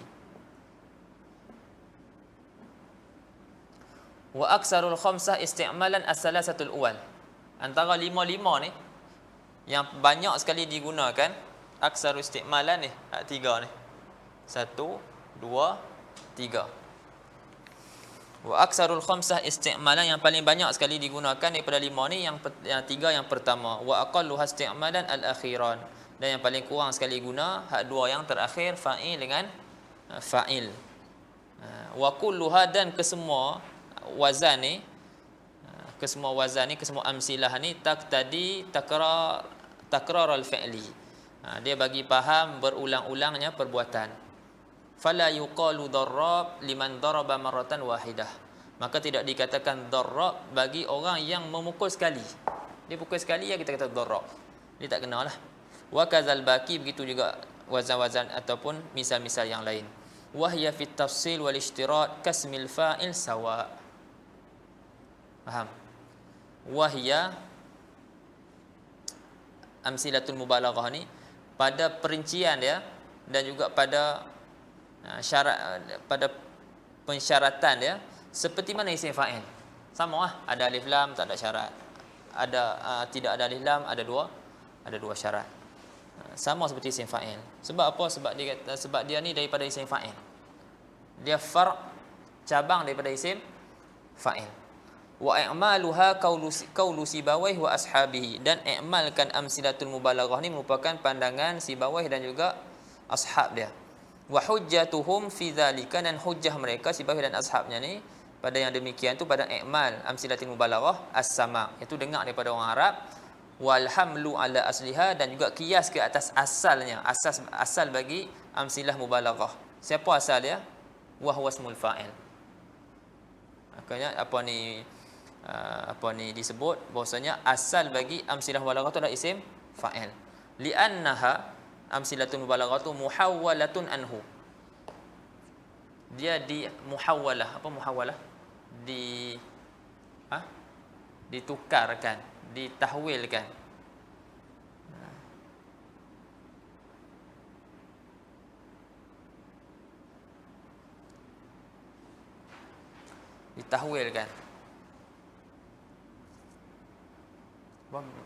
Wa aksarul khamsah isti'malan as-salasatul awal. Antara lima ni yang banyak sekali digunakan aksarul isti'malan ni, tiga ni. 1 2 3. Wa aksarul khamsah isti'malan, yang paling banyak sekali digunakan daripada lima ni yang tiga yang pertama. Wa aqalluha isti'malan al-akhiran, dan yang paling kurang sekali guna hak dua yang terakhir, fa'il dengan fa'il. Wa kulluha, dan kesemua wazan ni, kesemua amsilah ni taqtadi takrar al-fi'li. Dia bagi faham berulang-ulangnya perbuatan. Fala yuqalu darrab liman daraba marratan wahidah. Maka tidak dikatakan darrab bagi orang yang memukul sekali. Dia pukul sekali ya kita kata darrab. Dia tak kenalah. Wa kadzal baqi, begitu juga wazan-wazan ataupun misal-misal yang lain. Wahya fit tafsil wal ishtirak kasmil fa'il sawa. Faham? Wahya amsilatul mubalaghah ni pada perincian dia dan juga pada syarat, pada pensyaratan dia seperti mana isim fa'il. Sama lah, ada alif lam tak ada syarat. Tidak ada alif lam ada dua syarat. Sama seperti isim fa'il. Sebab apa? Sebab dia ni daripada isim fa'il. Dia cabang daripada isim fa'il. Wa i'maluha qaulu Sibawayh wa ashabihi, dan i'malkan amsilatul mubalaghah ni merupakan pandangan Sibawayh dan juga ashab dia. Wa hujjatuhum fi dzalika, dan hujjah mereka Sibawayh dan ashabnya ni pada yang demikian tu, pada i'mal amsilatul mubalaghah as-sama', iaitu dengar daripada orang Arab, wal hamlu ala asliha, dan juga kias ke atas asalnya, asal bagi amsilah mubalaghah. Siapa asal dia? Wa huwa ismul fa'il. Makanya apa ni disebut bahwasanya asal bagi amsilah mubalaghah itu adalah isim fa'il. Li'annaha amsilatul mubalaghah tu muhawwalatun anhu. Dia di muhawwalah. Apa muhawwalah? Ditukarkan, ditahwilkan. Ditahwilkan.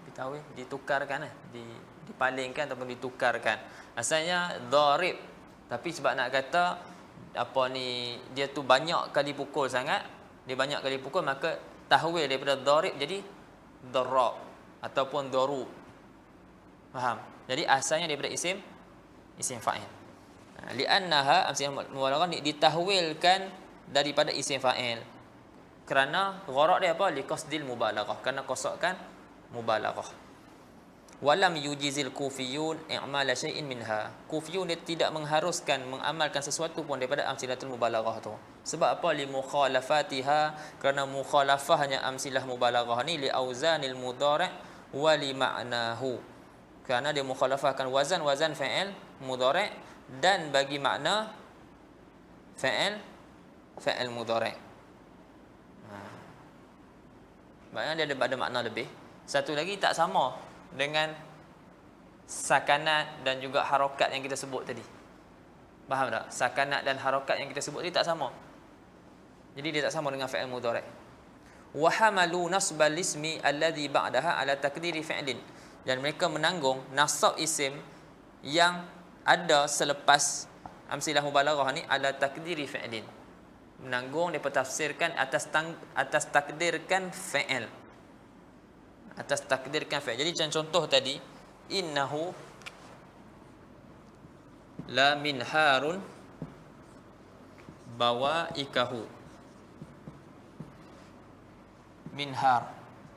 Ditahwil, ditukarkan, dipalingkan ataupun ditukarkan. Asalnya dharib, tapi sebab nak kata dia tu banyak kali pukul sangat, dia banyak kali pukul, maka tahwil daripada dharib jadi darrab ataupun darub. Faham? Jadi asalnya daripada isim fa'il. Li'annaha amsilah mubalaghah ditahwilkan daripada isim fa'il. Kerana gharak dia apa? Liqasdil mubalaghah, kerana kosakkan mubalaghah. Walam yujizil kufiyun i'mala syai'in minha. Kufiyun dia tidak mengharuskan mengamalkan sesuatu pun daripada amsilatul mubalaghah tu. Sebab apa? Li mukhalafatiha, kerana mukhalafahnya amsilah mubalaghah ni li auzanil mudhari' wa li ma'nahu. Kerana dia mukhalafahkan wazan fa'il mudhari' dan bagi makna fa'il mudhari'. Maknanya dia ada makna lebih. Satu lagi tak sama dengan sakanat dan juga harokat yang kita sebut tadi. Faham tak? Sakanat dan harokat yang kita sebut tadi tak sama. Jadi dia tak sama dengan fi'il mudhari'. Wa hamalu nasbal ismi alladhi ba'daha ala takdiri fi'lin. Dan mereka menanggung nasab isim yang ada selepas amsilah mubalaghah ni ala takdiri fi'lin. Menanggung dia tafsirkan atas takdirkan fi'il. Atas takdirkan fi'il. Jadi contoh tadi, innahu la min harun bawaikahu. Minhar.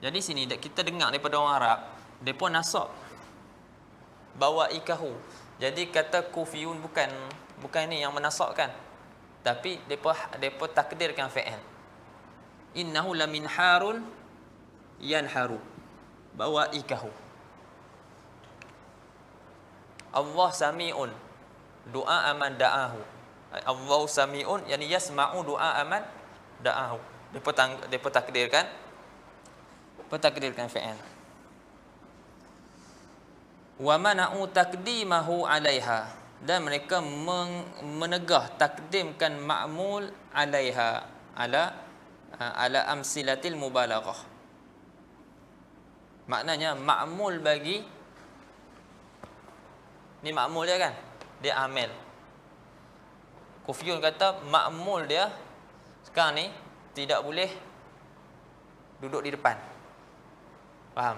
Jadi sini kita dengar daripada orang Arab, depa nasab bawaikahu. Jadi kata kufiyun bukan ni yang menasabkan, tapi depa takdirkan fi'il. Innahu la min harun yanharu bawaikahu. Allah sami'un doa aman da'ahu. Allah sami'un yani yasma'u doa aman da'ahu. Depa takdirkan fi'il. Wa mana'u taqdimahu 'alaiha, dan mereka menegah takdimkan ma'mul 'alaiha ala amsilatil mubalaghah. Maknanya ma'mul bagi ni ma'mul dia kan, dia amil. Kufiyun kata ma'mul dia sekarang ni tidak boleh duduk di depan. Faham?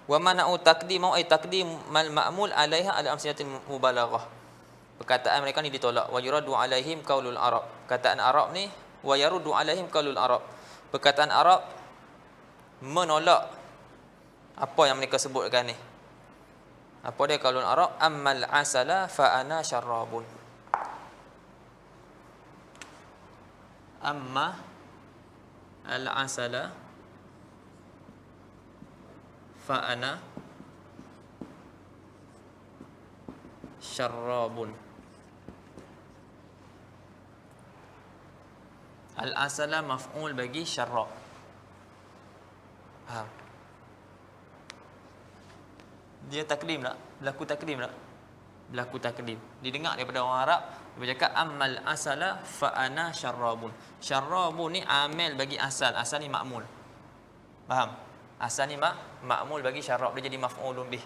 Wa mana'u taqdimu ay taqdim ma'mul 'alaiha ala amsilatil mubalaghah. Perkataan mereka ni ditolak. Wa yuradu 'alaihim qaulul arab. Perkataan Arab ni wa yaruddu 'alaihim qaulul arab. Perkataan Arab menolak apa yang mereka sebutkan ni. Apa dia qaulul arab? Ammal asala fa ana syarrabun. Amma al-asala fa ana syarrabun. Al-asala maf'ul bagi syarrab. Faham? Dia takdim tak? Berlaku takdim tak? Berlaku takdim. Didengar daripada orang Arab, dia bercakap ammal asala fa ana syarrabun. Syarrabun ni amil bagi asal. Asal ni ma'mul. Faham? Asal ni ma'mul bagi syarrab, dia jadi maf'ulun bih,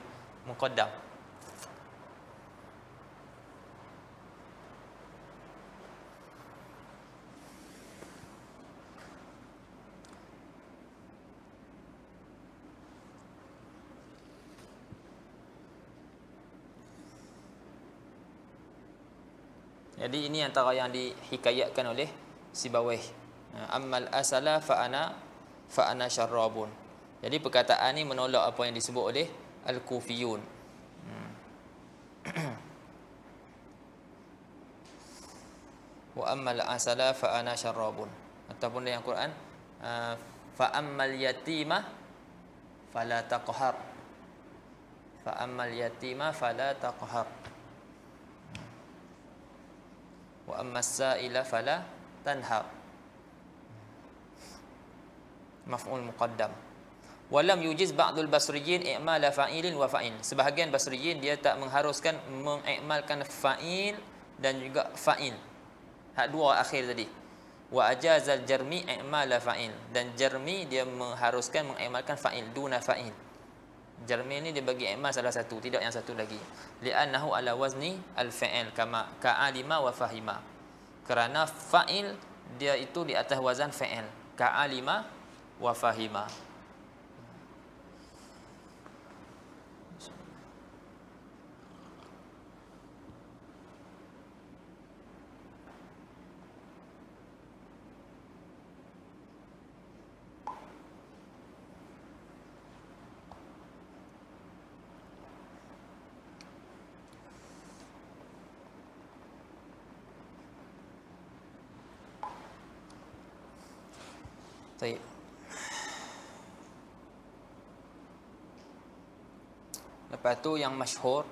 muqaddam. Jadi ini antara yang dihikayatkan oleh Sibawayh. Ammal asala fa ana syarrabun. Jadi perkataan ni menolak apa yang disebut oleh Al-Kufiyun. Wa ammal asala fa ana syarrabun. Ataupun dalam Quran fa ammal yatima fala taqhar. Fa ammal yatima fala taqhar. Wa ammas sa'ila fala tanhar. Maf'ul muqaddam. Walam yujiz ba'dul basriyin i'mala fa'ilin wa fa'il. Sebahagian basriyin dia tak mengharuskan mengikmalkan fa'il dan juga fa'il. Hak dua akhir tadi. Wa ajazal jarmi i'mala fa'il, dan jarmi dia mengharuskan mengikmalkan fa'il duna fa'il. Jarmi ni dia bagi i'mal salah satu, tidak yang satu lagi. Li'annahu ala wazni al-fa'il kama ka'alima wa fahima. Kerana fa'il dia itu di atas wazan fa'il, ka'alima wa fahima. Baik. Lepas tu yang masyhur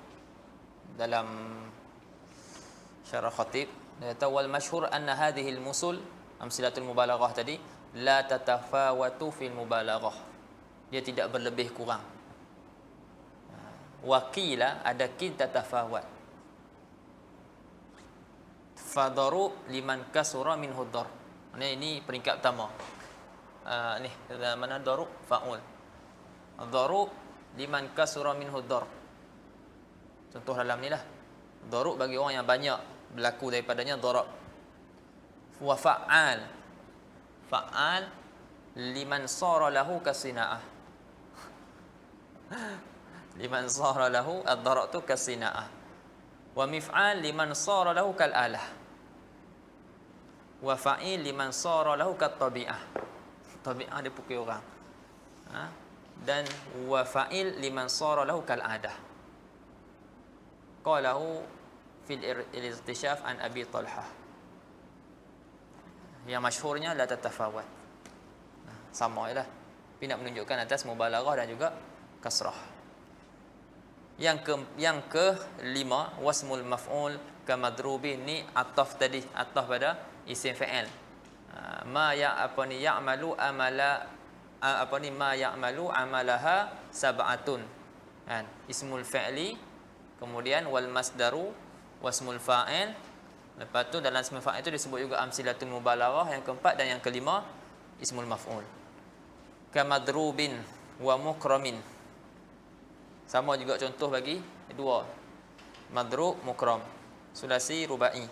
dalam syarah khatib Dia kata wal masyhur anna hadhihi al-musul amsilatul mubalaghah tadi la tatafawatu fil mubalaghah. Dia tidak berlebih kurang. Waqila ada qil tatafawat. Fadaru liman kasura minhu dar. Ini peringkat pertama. Ni mana daru faul. Daru liman kasura minhu dar. Contoh dalam ni lah. Daru bagi orang yang banyak berlaku daripadanya darab. Wa fa'al. Fa'al liman sara lahu kasinaah. Liman sara lahu ad-daratu kasinaah. Wa mif'al liman sara lahu kal alah. Wa fa'il liman sara lahu kat tabi'ah. Tabi'ah dia pukul orang. Dan wa fa'il liman sara lahu kal adah. Qalahu fil iltishaf an Abi Talhah. Yang masyhurnya la tatafawat. Sama jelah. Tapi nak menunjukkan atas mubalaghah dan juga kasrah. Yang kelima wasmul maf'ul kamadrubin, ni ataf tadi, ataf pada isim fa'il. Ma ya apa ni ya'malu amala apa ni ma ya'malu amalaha sab'atun. Kan? Ismul fa'li, kemudian wal masdaru wasmul fa'il. Lepas tu dalam ismul fa'il itu disebut juga amsilatul mubalaghah. Yang keempat dan yang kelima ismul maf'ul. Kamadrubin wa mukramin. Sama juga contoh bagi dua. Madrub, mukram. Sulasi, rubai.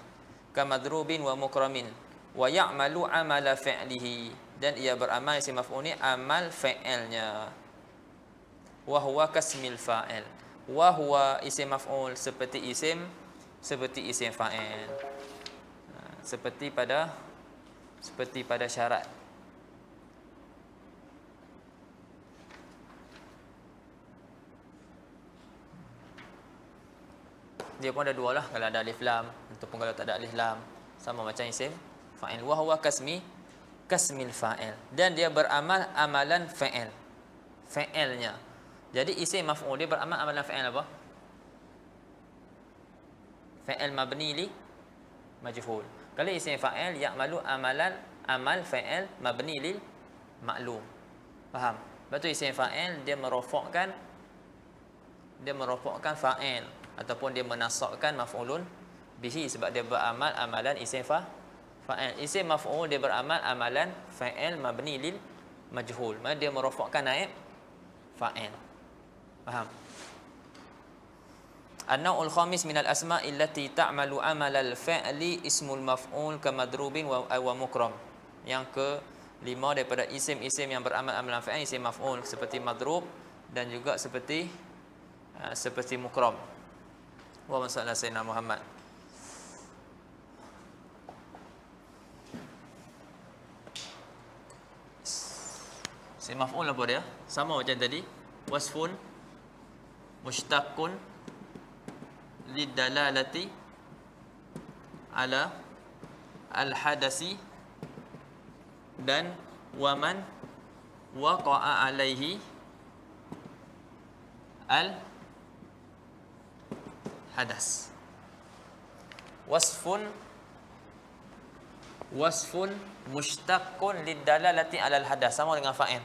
Kamadrubin wa mukramin. Wa ya'malu amala fi'lihi. Dan ia beramal isim maf'ul ni amal fa'ilnya. Wa huwa kasmil fa'il. Wa huwa isim maf'ul seperti isim fa'il. Seperti pada syarat. Dia pun ada dua lah, kalau ada alif lam ataupun kalau tak ada alif lam, sama macam isim fa'il. Wa huwa kasmil fa'il, dan dia beramal amalan fa'il, fa'ilnya. Jadi isim maf'ul dia beramal amalan fa'il apa? Fa'il mabni li majhul. Kalau isim fa'il ya'malu amal fa'il mabni lil ma'lum. Faham? Betul, isim fa'il dia merofakkan fa'il ataupun dia menasabkan maf'ulun bihi sebab dia beramal amalan isim fa'il. Isim maf'ul dia beramal amalan fa'il mabni lil majhul. Maka dia merofakkan naib fa'il. Faham? An-naw'ul khamis minal asma'i allati ta'malu amalal fa'li ismul maf'ul kamadrubin wa mukram. Yang kelima daripada isim-isim yang beramal amalan fa'il isim maf'ul seperti madrub dan juga seperti mukram. Wa sallallahu sayyidina Muhammad. Si maf'ul apa dia? Sama macam tadi. Wasfun mushtaqun lidalalati ala al-hadasi dan waman waqa'a alaihi al-hadas. Wasfun mushtaqun lidalalati ala al-hadas, sama dengan fa'il.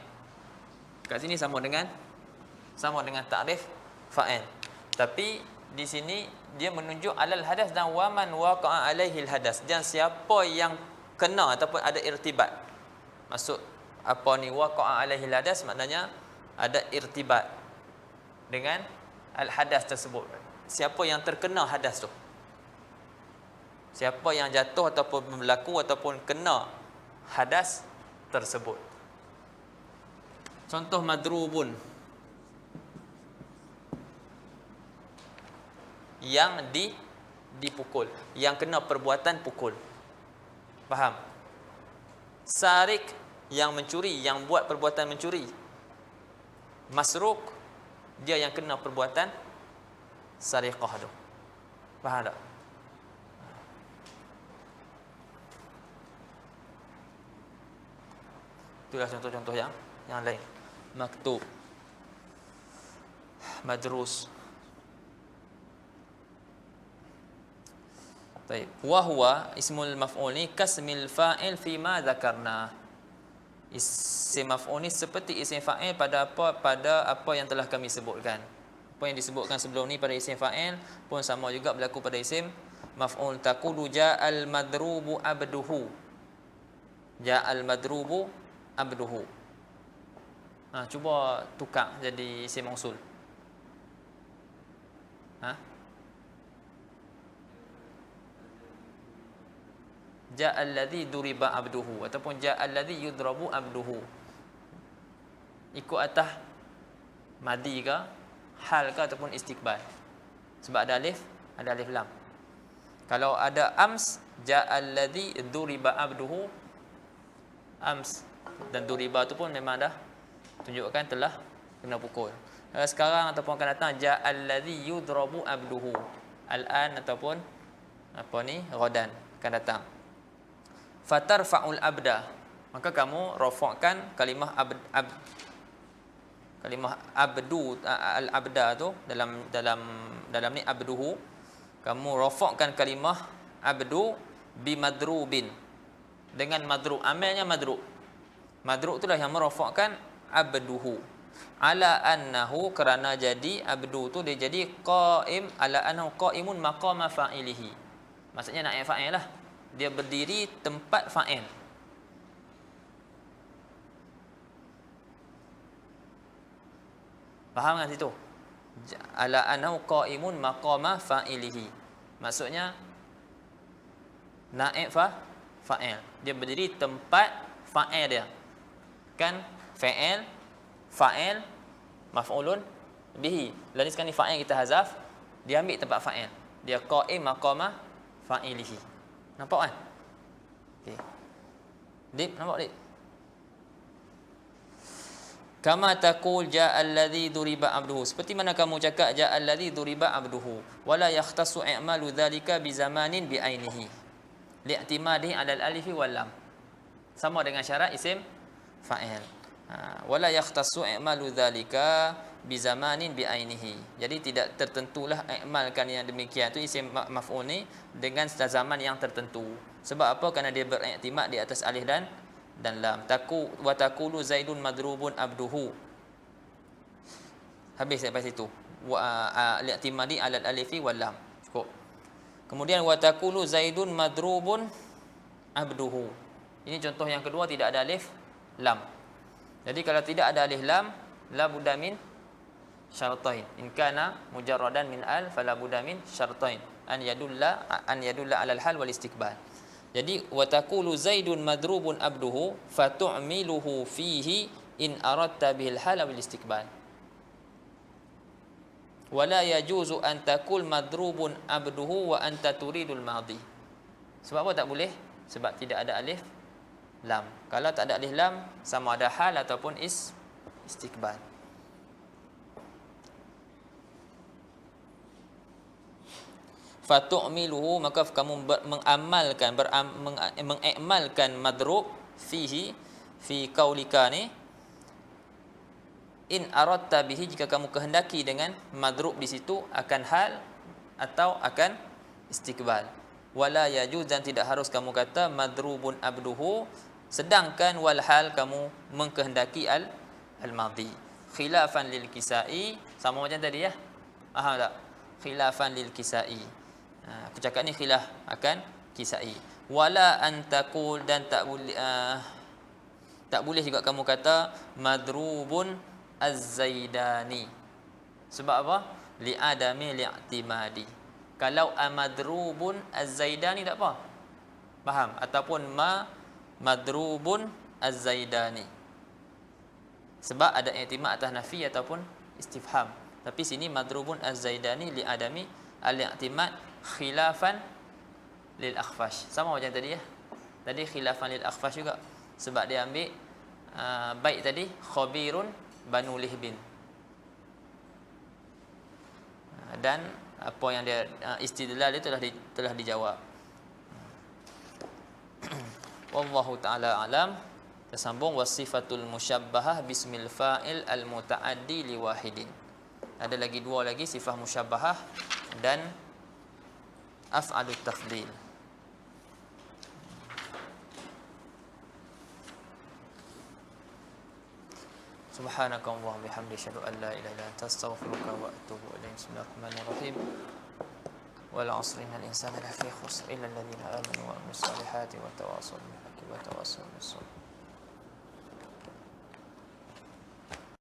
Kat sini sama dengan ta'rif fa'il. Tapi di sini dia menunjuk alal hadas dan waman waqa'a alaihi al-hadas, dan siapa yang kena ataupun ada irtibat. Maksud apa ni waqa'a alaihi al-hadas, maknanya ada irtibat dengan al-hadas tersebut. Siapa yang terkena hadas tu? Siapa yang jatuh ataupun berlaku ataupun kena hadas tersebut. Contoh madrubun, yang dipukul, yang kena perbuatan pukul. Faham? Sarik, yang mencuri, yang buat perbuatan mencuri. Masruk, dia yang kena perbuatan sariqah tu. Faham tak? Itulah contoh-contoh yang lain. Maktub, madrus. Baik. Wa huwa ismul maf'ul ni kasmil fa'il fi ma dzakarna. Isim maf'ul ni seperti isim fa'il pada apa yang telah kami sebutkan. Apa yang disebutkan sebelum ni pada isim fa'il pun sama juga berlaku pada isim maf'ul. Taqulu ja'al madrubu abduhu. Ja'al madrubu abduhu. Cuba tukar jadi isim mausul. Ja'al ladzi duriba abduhu ataupun ja'al ladzi yudrabu abduhu. Ikut atas madi ke, hal ke ataupun istiqbal. Sebab ada alif lam. Kalau ada ams, ja'al ladzi duriba abduhu, ams dan duriba tu pun memang dah tunjukkan telah kena pukul. Sekarang ataupun akan datang ja'al ladzi yudrabu abduhu. Al-an ataupun ghadan akan datang. Fatarfa'ul abda, maka kamu rafa'kan kalimah kalimah abdu, al-abda tu dalam ni abduhu, kamu rafa'kan kalimah abdu bi madrubin, dengan madrub, amalnya madrub. Madrub itulah yang merafa'kan abduhu. Ala annahu, kerana jadi abdu tu dia jadi qaim, ala annahu qaimun maqama fa'ilihi. Maksudnya naib fa'il lah. Dia berdiri tempat fa'il. Faham kan situ? Ala annahu qaimun maqama fa'ilihi. Maksudnya naib fa'il. Dia berdiri tempat fa'il dia. Kan fa'il maf'ulun bihi. Lalu sekarang ni fa'il kita hazaf, dia ambil tempat fa'il. Dia qaim maqama fa'ilihi. Nampak kan? Okey. Dip, nampak Dip? Kama taqul ja'al ladzi duriba abduhu. Seperti mana kamu cakap ja'al ladzi duriba abduhu. Wala yakhtassu i'malu dzalika bi zamanin bi ainihi. Li'timadihi 'alal alifi wal lam. Sama dengan syarat isim fa'il. Wala yakhtassu i'malu dzalika bi zamanin bi ainihi. Jadi tidak tertentulah i'malkan yang demikian tu isim maf'ul ni dengan zaman yang tertentu. Sebab apa? Kerana dia beriktimad di atas alif dan lam. Wa taqulu zaidun madrubun abduhu. Habis sampai situ. Wa li'timadi 'alal alifi wal lam. Cukup. Kemudian wa taqulu zaidun madrubun abduhu. Ini contoh yang kedua, tidak ada alif lam. Jadi kalau tidak ada alif lam, la budda min syartain. In kana mujarradan min al fala budda min syartain an yadulla alal hal wal istiqbal. Jadi wa taqulu zaidun madrubun abduhu fatu'miluhu fihi in aradta bihil hal wal istiqbal. Wala yajuzu an taqul madrubun abduhu wa anta turidul madhi. Sebab apa tak boleh? Sebab tidak ada alif lam. Kalau tak ada alif lam, sama ada hal ataupun istiqbal. Fatu'miluhu, maka kamu mengikmalkan madrub fihi, fi qaulika ni, in aradta bihi, jika kamu kehendaki dengan madrub di situ akan hal atau akan istiqbal. Wala yajuz, dan tidak harus kamu kata madrubun abduhu sedangkan wal hal kamu mengkehendaki al-madhi. Khilafan lil Kisai, sama macam tadi ya. Faham tak? Khilafan lil Kisai. Aku cakap ni khilaf akan Kisai. Wala antaqul, dan tak boleh juga kamu kata madrubun az-zaidani. Sebab apa? Li adami li'timadi. Kalau amadrubun az-zaidani tak apa. Faham? Ataupun madrubun az-zaidani. Sebab ada i'timad atas nafi ataupun istifham. Tapi sini madrubun az-zaidani li adami al-i'timad khilafan lil akhfash. Sama macam tadi ya. Tadi khilafan lil akhfash juga. Sebab dia ambil baik tadi khabirun banu lihbin. Dan apa yang dia istidlal dia telah dijawab. Wallahu taala alam. Tersambung wasifatul musyabbahah bismil fa'il al mutaaddi li wahidin. Ada lagi dua lagi sifat musyabbahah dan af'alut tafdil. Subhanakallahumma wa bihamdika asyhadu an la ilaha illa anta astaghfiruka wa atubu ilaik. Bismillahirrahmanirrahim. Wal 'asri innal insana lafi khusr illa alladhina amanu wa amilus solihati wa tawassaw bil haqqi wa tawassaw bis sabr.